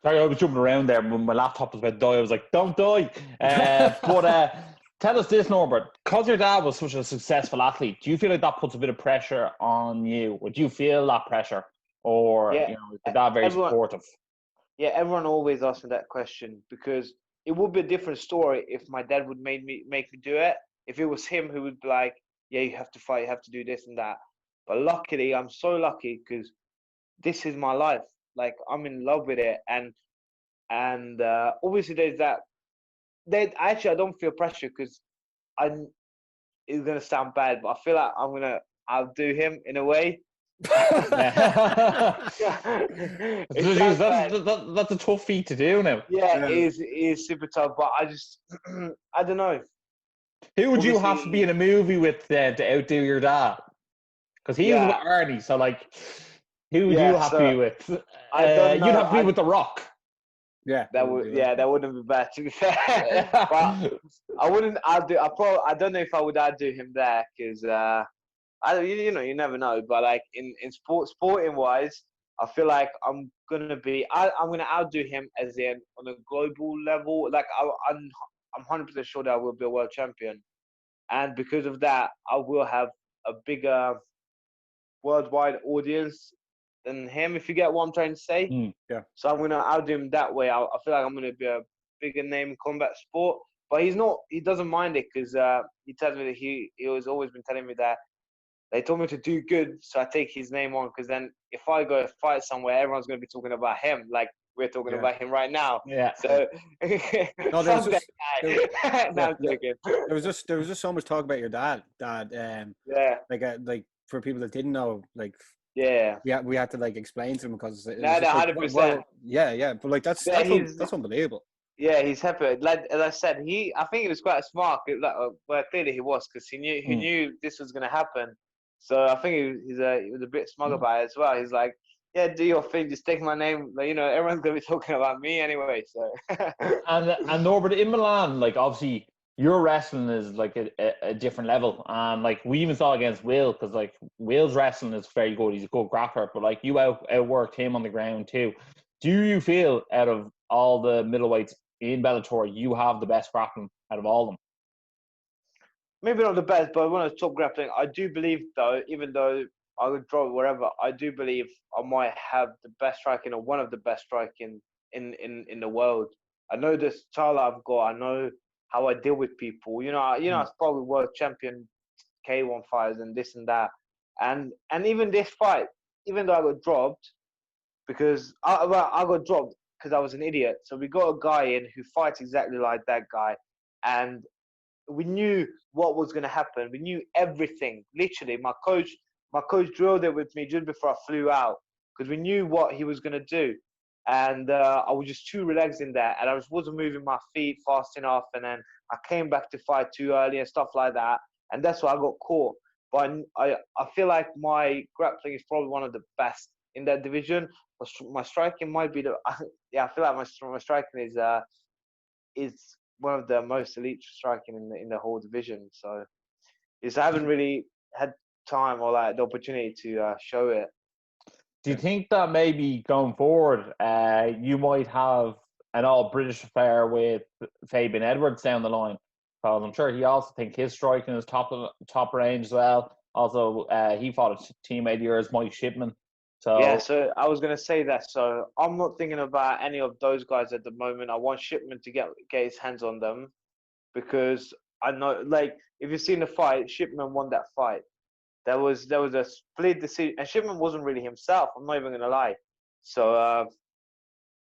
Sorry, I was jumping around there when my laptop was about to die. I was like, "Don't die!" But tell us this, Norbert. Because your dad was such a successful athlete, do you feel like that puts a bit of pressure on you? Or do you feel that pressure? Or is your dad very supportive? Yeah, everyone always asks me that question, because it would be a different story if my dad would make me do it. If it was him who would be like, "Yeah, you have to fight, you have to do this and that." But luckily, I'm so lucky, because this is my life. Like I'm in love with it, and obviously there's that. I don't feel pressure, because it's gonna sound bad, but I feel like I'm gonna outdo him in a way. That's a tough feat to do now. Yeah, it is super tough, but I just I don't know. Who would you have to be in a movie with to outdo your dad? Because he was with Arnie, so like, who would you have to be with? I don't know. You'd have to be with The Rock. Yeah, that wouldn't be bad, to be fair. But I wouldn't outdo. I don't know if I would outdo him there, because you never know. But like in sporting wise, I feel like I'm gonna outdo him as in on a global level. Like I'm 100% sure that I will be a world champion, and because of that, I will have a bigger worldwide audience than him, if you get what I'm trying to say. Yeah. So I'm gonna outdo him that way. I feel like I'm gonna be a bigger name in combat sport. But he's not. He doesn't mind it, because he tells me that he has always been telling me that they told me to do good, so I take his name on. Because then if I go fight somewhere, everyone's gonna be talking about him, like we're talking about him right now. Yeah. So no, I'm joking. There was just so much talk about your dad. Like for people that didn't know, like. Yeah. We had to like explain to him, because it was 100%. Yeah, but like that's unbelievable. Yeah, he's happy. Like as I said, I think he was quite smart. Well, clearly he was, because he knew this was gonna happen. So I think he was a bit smug about it as well. He's like, "Yeah, do your thing. Just take my name. Like, everyone's gonna be talking about me anyway." So. and Norbert, in Milan, like obviously your wrestling is like a different level, and like we even saw against Will, because like Will's wrestling is very good. He's a good grappler, but like you outworked him on the ground too. Do you feel out of all the middleweights in Bellator, you have the best grappling out of all of them? Maybe not the best, but one of the top grappling. I do believe, though, even though I would draw wherever, I do believe I might have the best striking or one of the best striking in the world. I know the style I've got. I know how I deal with people. I was probably world champion K1 fighters and this and that, and even this fight, even though I got dropped, because I got dropped because I was an idiot. So we got a guy in who fights exactly like that guy, and we knew what was going to happen. We knew everything. Literally, my coach drilled it with me just before I flew out because we knew what he was going to do. And I was just too relaxed in there, and I wasn't moving my feet fast enough. And then I came back to fight too early and stuff like that, and that's why I got caught. But I feel like my grappling is probably one of the best in that division. My striking might be I feel like my striking is one of the most elite striking in the whole division. So I haven't really had time or like the opportunity to show it. Do you think that maybe going forward, you might have an all-British affair with Fabian Edwards down the line? Because I'm sure he also thinks his striking is top range as well. Also, he fought a teammate of yours, Mike Shipman. So I was going to say that. So I'm not thinking about any of those guys at the moment. I want Shipman to get his hands on them because I know, like, if you've seen the fight, Shipman won that fight. There was a split decision, and Shipman wasn't really himself. I'm not even going to lie. So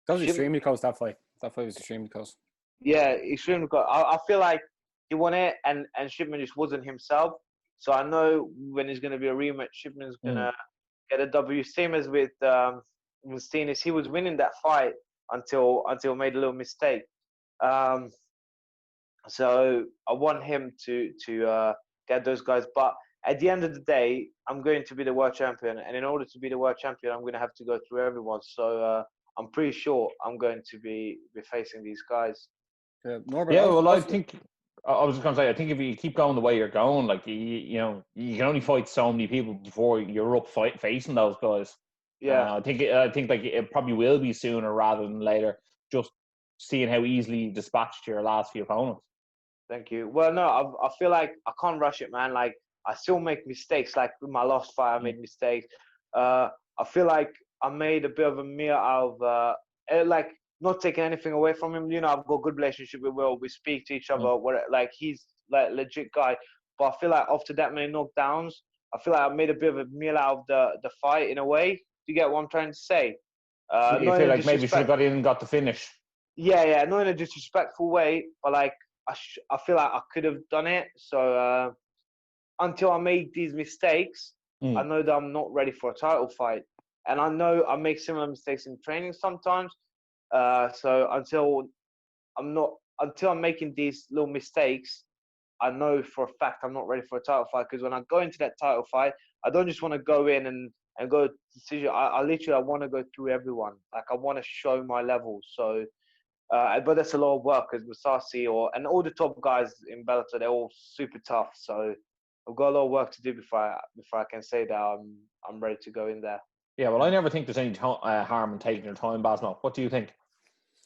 that was extremely close. That fight was extremely close. Yeah, extremely close. I feel like he won it, and Shipman just wasn't himself. So I know when there's going to be a rematch, Shipman's going to get a W. Same as with Mustinis. He was winning that fight until he made a little mistake. So I want him to get those guys. But at the end of the day, I'm going to be the world champion. And in order to be the world champion, I'm going to have to go through everyone. So I'm pretty sure I'm going to be facing these guys. Norbert, I think I was just going to say, I think if you keep going the way you're going, like you can only fight so many people before you're up facing those guys. Yeah, I think like it probably will be sooner rather than later. Just seeing how easily you dispatched your last few opponents. Thank you. Well, no, I feel like I can't rush it, man. Like I still make mistakes. Like with my last fight, I made mistakes. I feel like I made a bit of a meal out of like not taking anything away from him. I've got a good relationship with Will. We speak to each other. Like he's like a legit guy. But I feel like after that many knockdowns, I feel like I made a bit of a meal out of the fight in a way. Do you get what I'm trying to say? So you feel like maybe you should have got in and got the finish. Yeah, not in a disrespectful way, but like I feel like I could have done it. So until I make these mistakes, I know that I'm not ready for a title fight. And I know I make similar mistakes in training sometimes. So until I'm making these little mistakes, I know for a fact I'm not ready for a title fight. Because when I go into that title fight, I don't just want to go in and go decision. I literally want to go through everyone. Like I want to show my level. So, but that's a lot of work. Because Musasi and all the top guys in Bellator, they're all super tough. So I've got a lot of work to do before I can say that I'm ready to go in there. Yeah, well, I never think there's any harm in taking your time, Basmo. What do you think?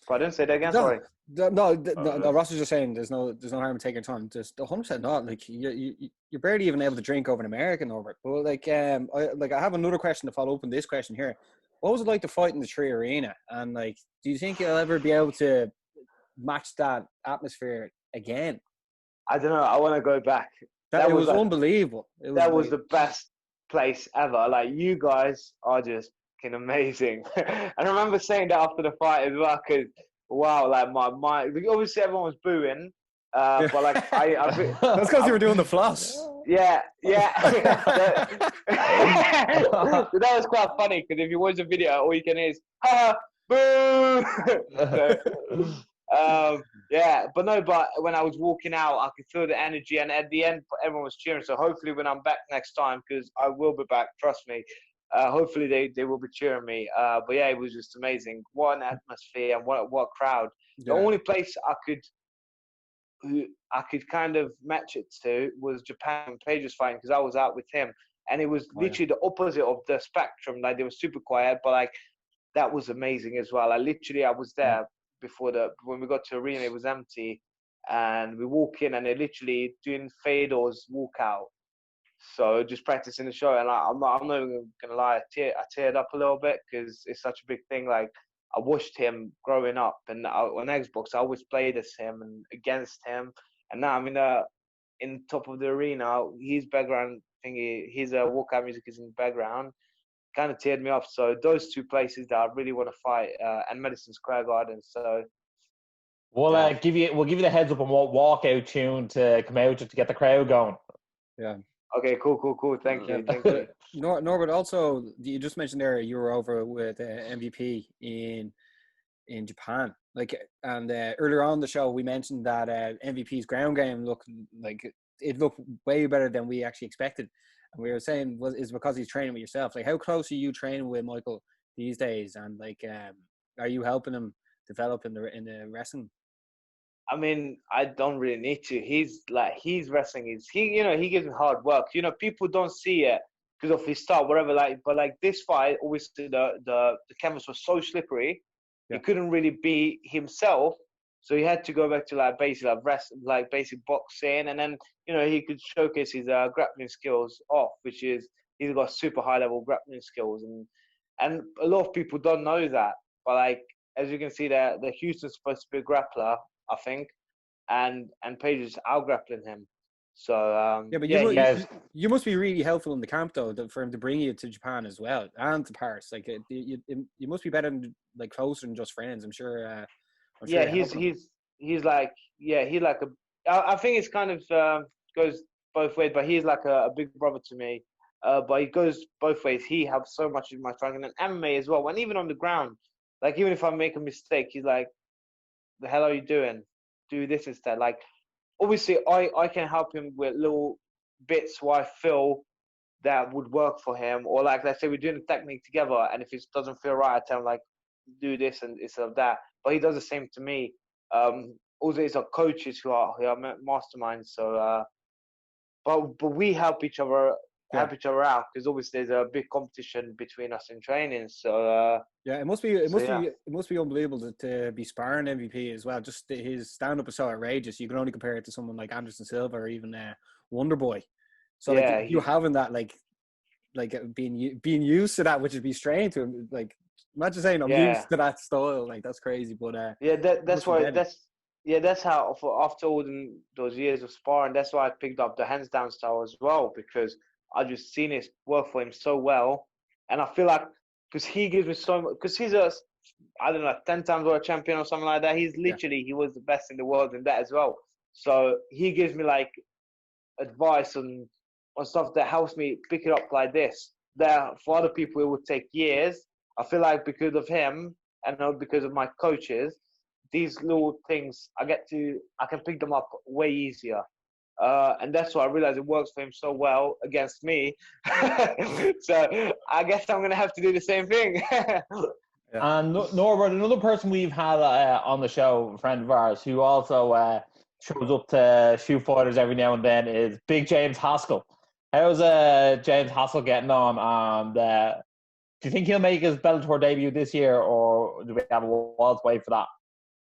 Pardon? Say that again. Sorry. No, Ross was just saying there's no harm in taking your time. Just 100% not. Like you're barely even able to drink over an American, Norbert. But I have another question to follow up on this question here. What was it like to fight in the Tree Arena? And like, do you think you'll ever be able to match that atmosphere again? I don't know. I want to go back. It was unbelievable. That was the best place ever. Like you guys are just fucking amazing. And I remember saying that after the fight as well, because wow, like my obviously everyone was booing, but like that's because you were doing the floss. Yeah. That was quite funny because if you watch the video, all you can hear is ha boo. But when I was walking out, I could feel the energy, and at the end, everyone was cheering. So hopefully, when I'm back next time, because I will be back, trust me. Hopefully, they will be cheering me. But yeah, it was just amazing. What an atmosphere and what crowd. Yeah. The only place I could kind of match it to was Japan. Page was fighting because I was out with him, and it was literally the opposite of the spectrum. Like they were super quiet, but like that was amazing as well. I was there when we got to arena, it was empty, and we walk in and they're literally doing Fedor's walkout. So just practicing the show, and I'm not even gonna lie, I teared up a little bit because it's such a big thing. Like, I watched him growing up, and on Xbox I always played as him and against him, and now I'm in top of the arena. His background thingy, his walkout music is in the background. Kind of teared me up. So those two places that I really want to fight, and Madison Square Garden. So we'll give you the heads up on what walkout tune to come out to get the crowd going. Yeah. Okay, cool. Thank you. Norbert, also, you just mentioned there you were over with MVP in Japan. Like, and earlier on the show we mentioned that MVP's ground game looked way better than we actually expected. And we were saying is because he's training with yourself. Like, how close are you training with Michael these days? And like, are you helping him develop in the wrestling? I mean, I don't really need to. He's wrestling. He gives me hard work. People don't see it because of his style, whatever. But this fight, obviously the canvas was so slippery, he couldn't really be himself. So he had to go back to basic boxing, and then he could showcase his grappling skills off, which is he's got super high level grappling skills, and a lot of people don't know that. But like, as you can see, the Houston's supposed to be a grappler, I think, and Paige is out grappling him. So you must be really helpful in the camp though, for him to bring you to Japan as well and to Paris. Like, you must be better than, like, closer than just friends. I'm sure. I think it's kind of goes both ways, but he's like a big brother to me. But he goes both ways. He helps so much in my training and MMA as well. And even on the ground, like, even if I make a mistake, he's like, "The hell are you doing? Do this instead." Like, obviously, I can help him with little bits where I feel that would work for him, or like, let's say we're doing a technique together, and if it doesn't feel right, I tell him like, do this and instead of that. But he does the same to me. Also, it's our coaches who are masterminds. So, but we help each other out because obviously there's a big competition between us in training. So it must be unbelievable to be sparring MVP as well. Just his stand up is so outrageous. You can only compare it to someone like Anderson Silva or even Wonderboy. So like, you having that like being used to that, which would be strange to him. Like, imagine saying I'm used to that style. Like, that's crazy. But that's how after all those years of sparring, that's why I picked up the hands down style as well, because I just seen it work for him so well, and I feel like because he gives me so much, because he's 10 times world champion or something like that. He's literally he was the best in the world in that as well. So he gives me like advice on stuff that helps me pick it up like this. That for other people it would take years. I feel like because of him and not because of my coaches, these little things I can pick them up way easier. And that's why I realized it works for him so well against me. So I guess I'm going to have to do the same thing. And Norbert, another person we've had on the show, a friend of ours, who also shows up to shoot fighters every now and then, is Big James Haskell. How's James Haskell getting on? And do you think he'll make his Bellator debut this year, or do we have a while to wait for that?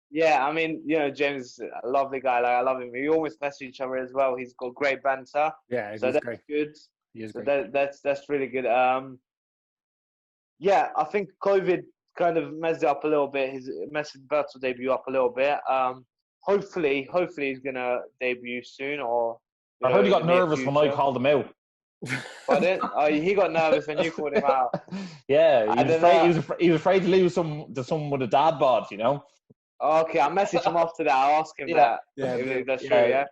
Yeah, I mean, James is a lovely guy. Like, I love him. We always message each other as well. He's got great banter. Yeah, so that's great. Good. He is so great. That's really good. Yeah, I think COVID kind of messed it up a little bit. He's messed the Bellator debut up a little bit. Hopefully he's gonna debut soon. Or I heard he got nervous when I called him out. Pardon? He got nervous when you called him out. Yeah, he was afraid to lose to someone with a dad bod, Okay, I'll message him after that. I'll ask him that. If that's true,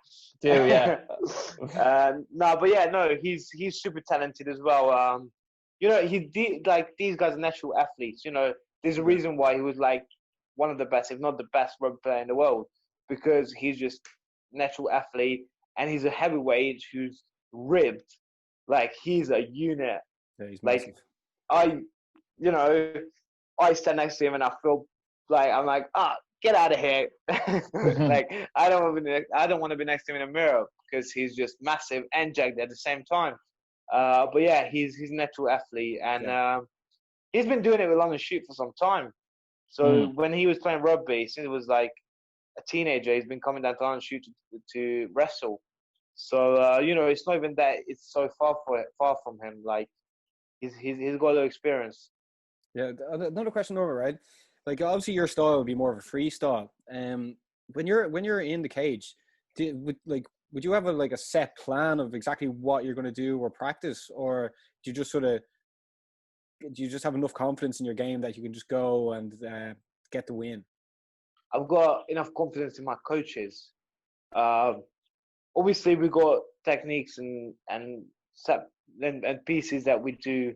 he's super talented as well. These guys are natural athletes. There's a reason why he was like one of the best, if not the best rugby player in the world, because he's just natural athlete and he's a heavyweight who's ribbed. Like, he's a unit. Yeah, he's like massive. I stand next to him and I feel like I'm like, get out of here. Like, I don't want to be next to him in a mirror because he's just massive and jagged at the same time. But yeah, he's a natural athlete, and he's been doing it with London Shoot for some time. So when he was playing rugby, since he was like a teenager, he's been coming down to London Shoot to wrestle. So it's not even that it's so far from him. Like he's got a little experience. Yeah, another question over, right? Like obviously your style would be more of a freestyle. When you're in the cage, would you have a set plan of exactly what you're going to do or practice, or do you just have enough confidence in your game that you can just go and get the win? I've got enough confidence in my coaches. Obviously, we got techniques and pieces that we do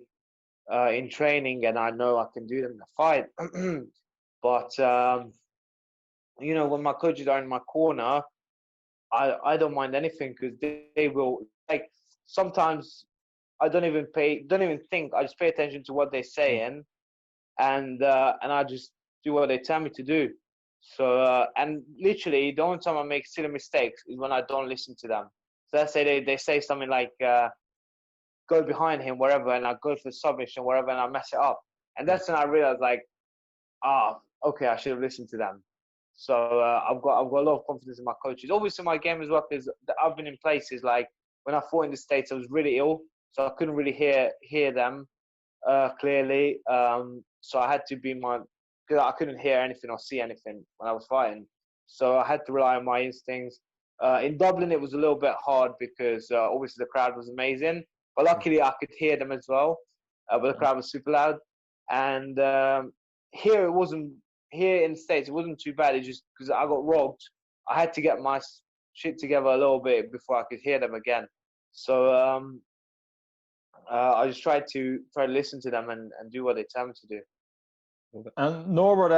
in training, and I know I can do them in a fight. But when my coaches are in my corner, I don't mind anything, because they will, like, sometimes I don't even think. I just pay attention to what they're saying, and I just do what they tell me to do. So and literally the only time I make silly mistakes is when I don't listen to them. So let's say they say something like go behind him wherever, and I go for the submission wherever, and I mess it up. And that's when I realize, like, okay, I should have listened to them. So I've got a lot of confidence in my coaches. Obviously, my game as well, because I've been in places like when I fought in the States, I was really ill, so I couldn't really hear them clearly. So I had to be because I couldn't hear anything or see anything when I was fighting. So I had to rely on my instincts. In Dublin, it was a little bit hard because obviously the crowd was amazing. But luckily, I could hear them as well. But the crowd was super loud. And here it wasn't. Here in the States, it wasn't too bad. It's just because I got robbed, I had to get my shit together a little bit before I could hear them again. So I just tried to listen to them and do what they tell me to do. And Norbert,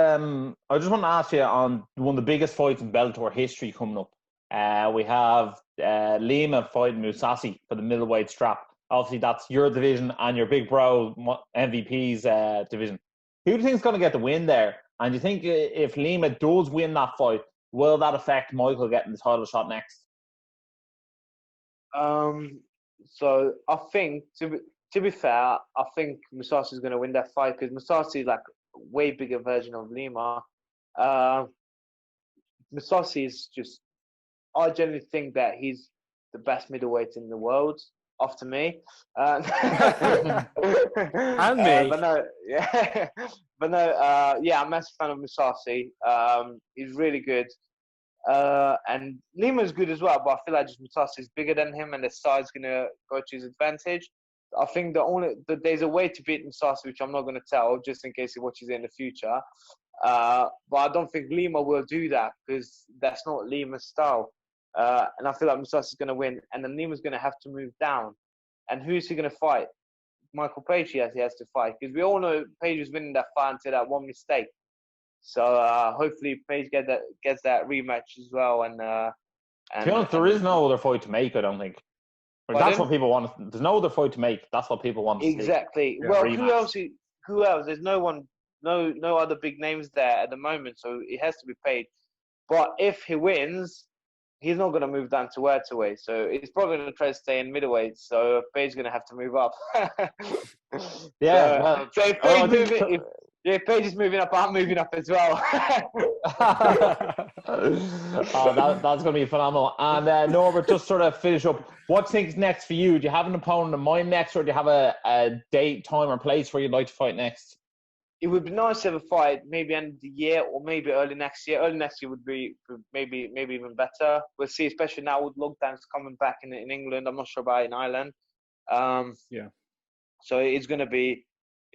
I just want to ask you on one of the biggest fights in Bellator history coming up. We have Lima fighting Mousasi for the middleweight strap. Obviously, that's your division and your big bro MVP's division. Who do you think is going to get the win there? And do you think if Lima does win that fight, will that affect Michael getting the title shot next? So I think, to be fair, I think Mousasi is going to win that fight, because Mousasi is like a way bigger version of Lima. Mousasi is just, I generally think that he's the best middleweight in the world after me. And me. I'm a massive fan of Mousasi. He's really good. And Lima's good as well, but I feel like just Mousasi is bigger than him, and the size is going to go to his advantage. I think there's a way to beat Mousasi, which I'm not going to tell, just in case he watches it in the future. But I don't think Lima will do that, because that's not Lima's style. And I feel like Mousasi is going to win, and then Lima's going to have to move down. And who's he going to fight? Michael Page he has to fight, because we all know Page was winning that fight until that one mistake. So hopefully Page gets that rematch as well. And to be honest, there is no other fight to make, I don't think. That's what people want. There's no other fight to make. That's what people want to see. Exactly. Yeah. Well, who else? There's no one, no other big names there at the moment. So it has to be Page. But if he wins, he's not going to move down to welterweight. So he's probably going to try to stay in middleweight. So Page's going to have to move up. Yeah. If Page is moving up, I'm moving up as well. That's going to be phenomenal. And Norbert, just sort of finish up. What do you think is next for you? Do you have an opponent in mind next, or do you have a date, time, or place where you'd like to fight next? It would be nice to have a fight maybe end of the year or maybe early next year. Early next year would be maybe even better. We'll see, especially now with lockdowns coming back in England. I'm not sure about in Ireland. Yeah. So it's going to be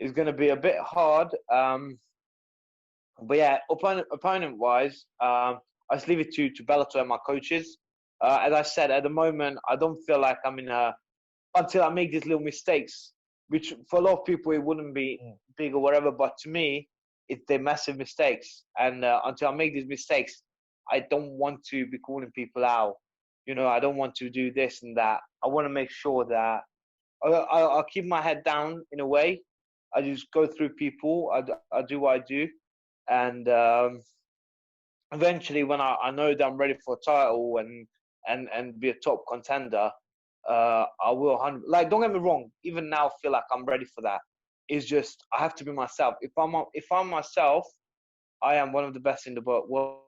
a bit hard. But yeah, opponent wise, I just leave it to Bellator and my coaches. As I said, at the moment, I don't feel like I'm until I make these little mistakes, which for a lot of people it wouldn't be big or whatever, but to me they're massive mistakes. And until I make these mistakes, I don't want to be calling people out. I don't want to do this and that. I want to make sure that I'll keep my head down in a way. I just go through people. I do what I do, and eventually, when I know that I'm ready for a title and be a top contender, I will. Like, don't get me wrong. Even now, I feel like I'm ready for that. is just I have to be myself. If I'm myself, I am one of the best in the world.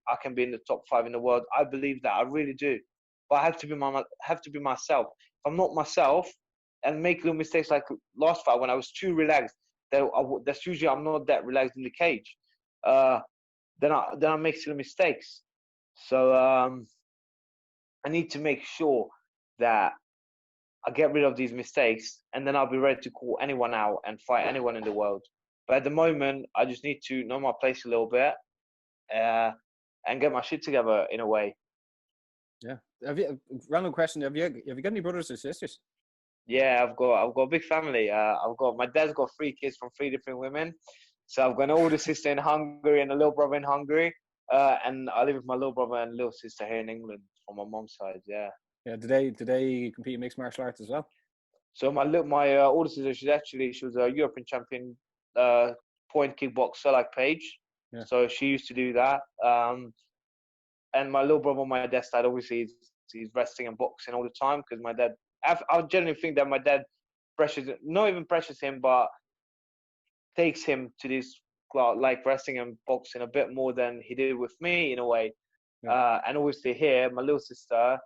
I can be in the top 5 in the world. I believe that. I really do. But I have to be myself. If I'm not myself and make little mistakes like last fight when I was too relaxed, that's usually I'm not that relaxed in the cage. Then I make silly mistakes. So I need to make sure that I get rid of these mistakes, and then I'll be ready to call anyone out and fight anyone in the world. But at the moment, I just need to know my place a little bit and get my shit together in a way. Yeah. Random question: Have you got any brothers or sisters? Yeah, I've got a big family. My dad's got 3 kids from 3 different women. So I've got an older sister in Hungary and a little brother in Hungary. And I live with my little brother and little sister here in England from my mom's side. Yeah. Yeah. Do they compete in mixed martial arts as well? So my older sister, she was a European champion, point kickboxer like Paige. Yeah. So she used to do that. And my little brother on my dad's side, obviously, he's wrestling and boxing all the time because my dad. I generally think that my dad not even pressures him, but takes him to this like wrestling and boxing a bit more than he did with me in a way. Yeah. And obviously here, my little sister,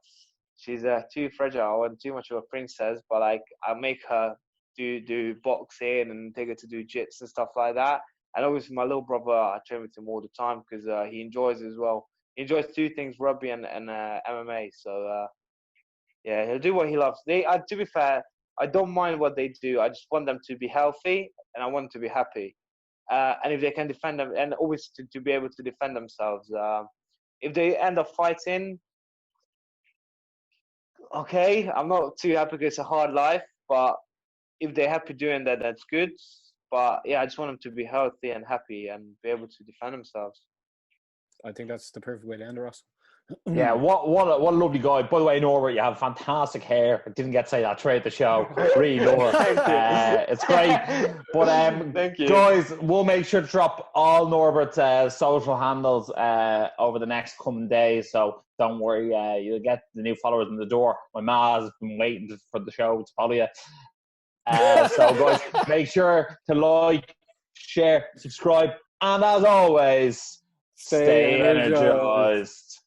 she's too fragile and too much of a princess, but like I make her do boxing and take her to do jits and stuff like that. And obviously my little brother, I train with him all the time because he enjoys it as well. He enjoys 2 things, rugby and MMA. So yeah, he'll do what he loves. To be fair, I don't mind what they do. I just want them to be healthy and I want them to be happy. And if they can defend them, and always to be able to defend themselves. If they end up fighting, okay, I'm not too happy because it's a hard life. But if they're happy doing that, that's good. But yeah, I just want them to be healthy and happy and be able to defend themselves. I think that's the perfect way to end it, Ross. Yeah, what a lovely guy. By the way, Norbert, you have fantastic hair. I didn't get to say that throughout the show. Really love it. It's great. But Thank you. Guys, we'll make sure to drop all Norbert's social handles over the next coming days. So don't worry, you'll get the new followers in the door. My ma's been waiting for the show to follow you. So guys, make sure to like, share, subscribe, and as always, stay energized.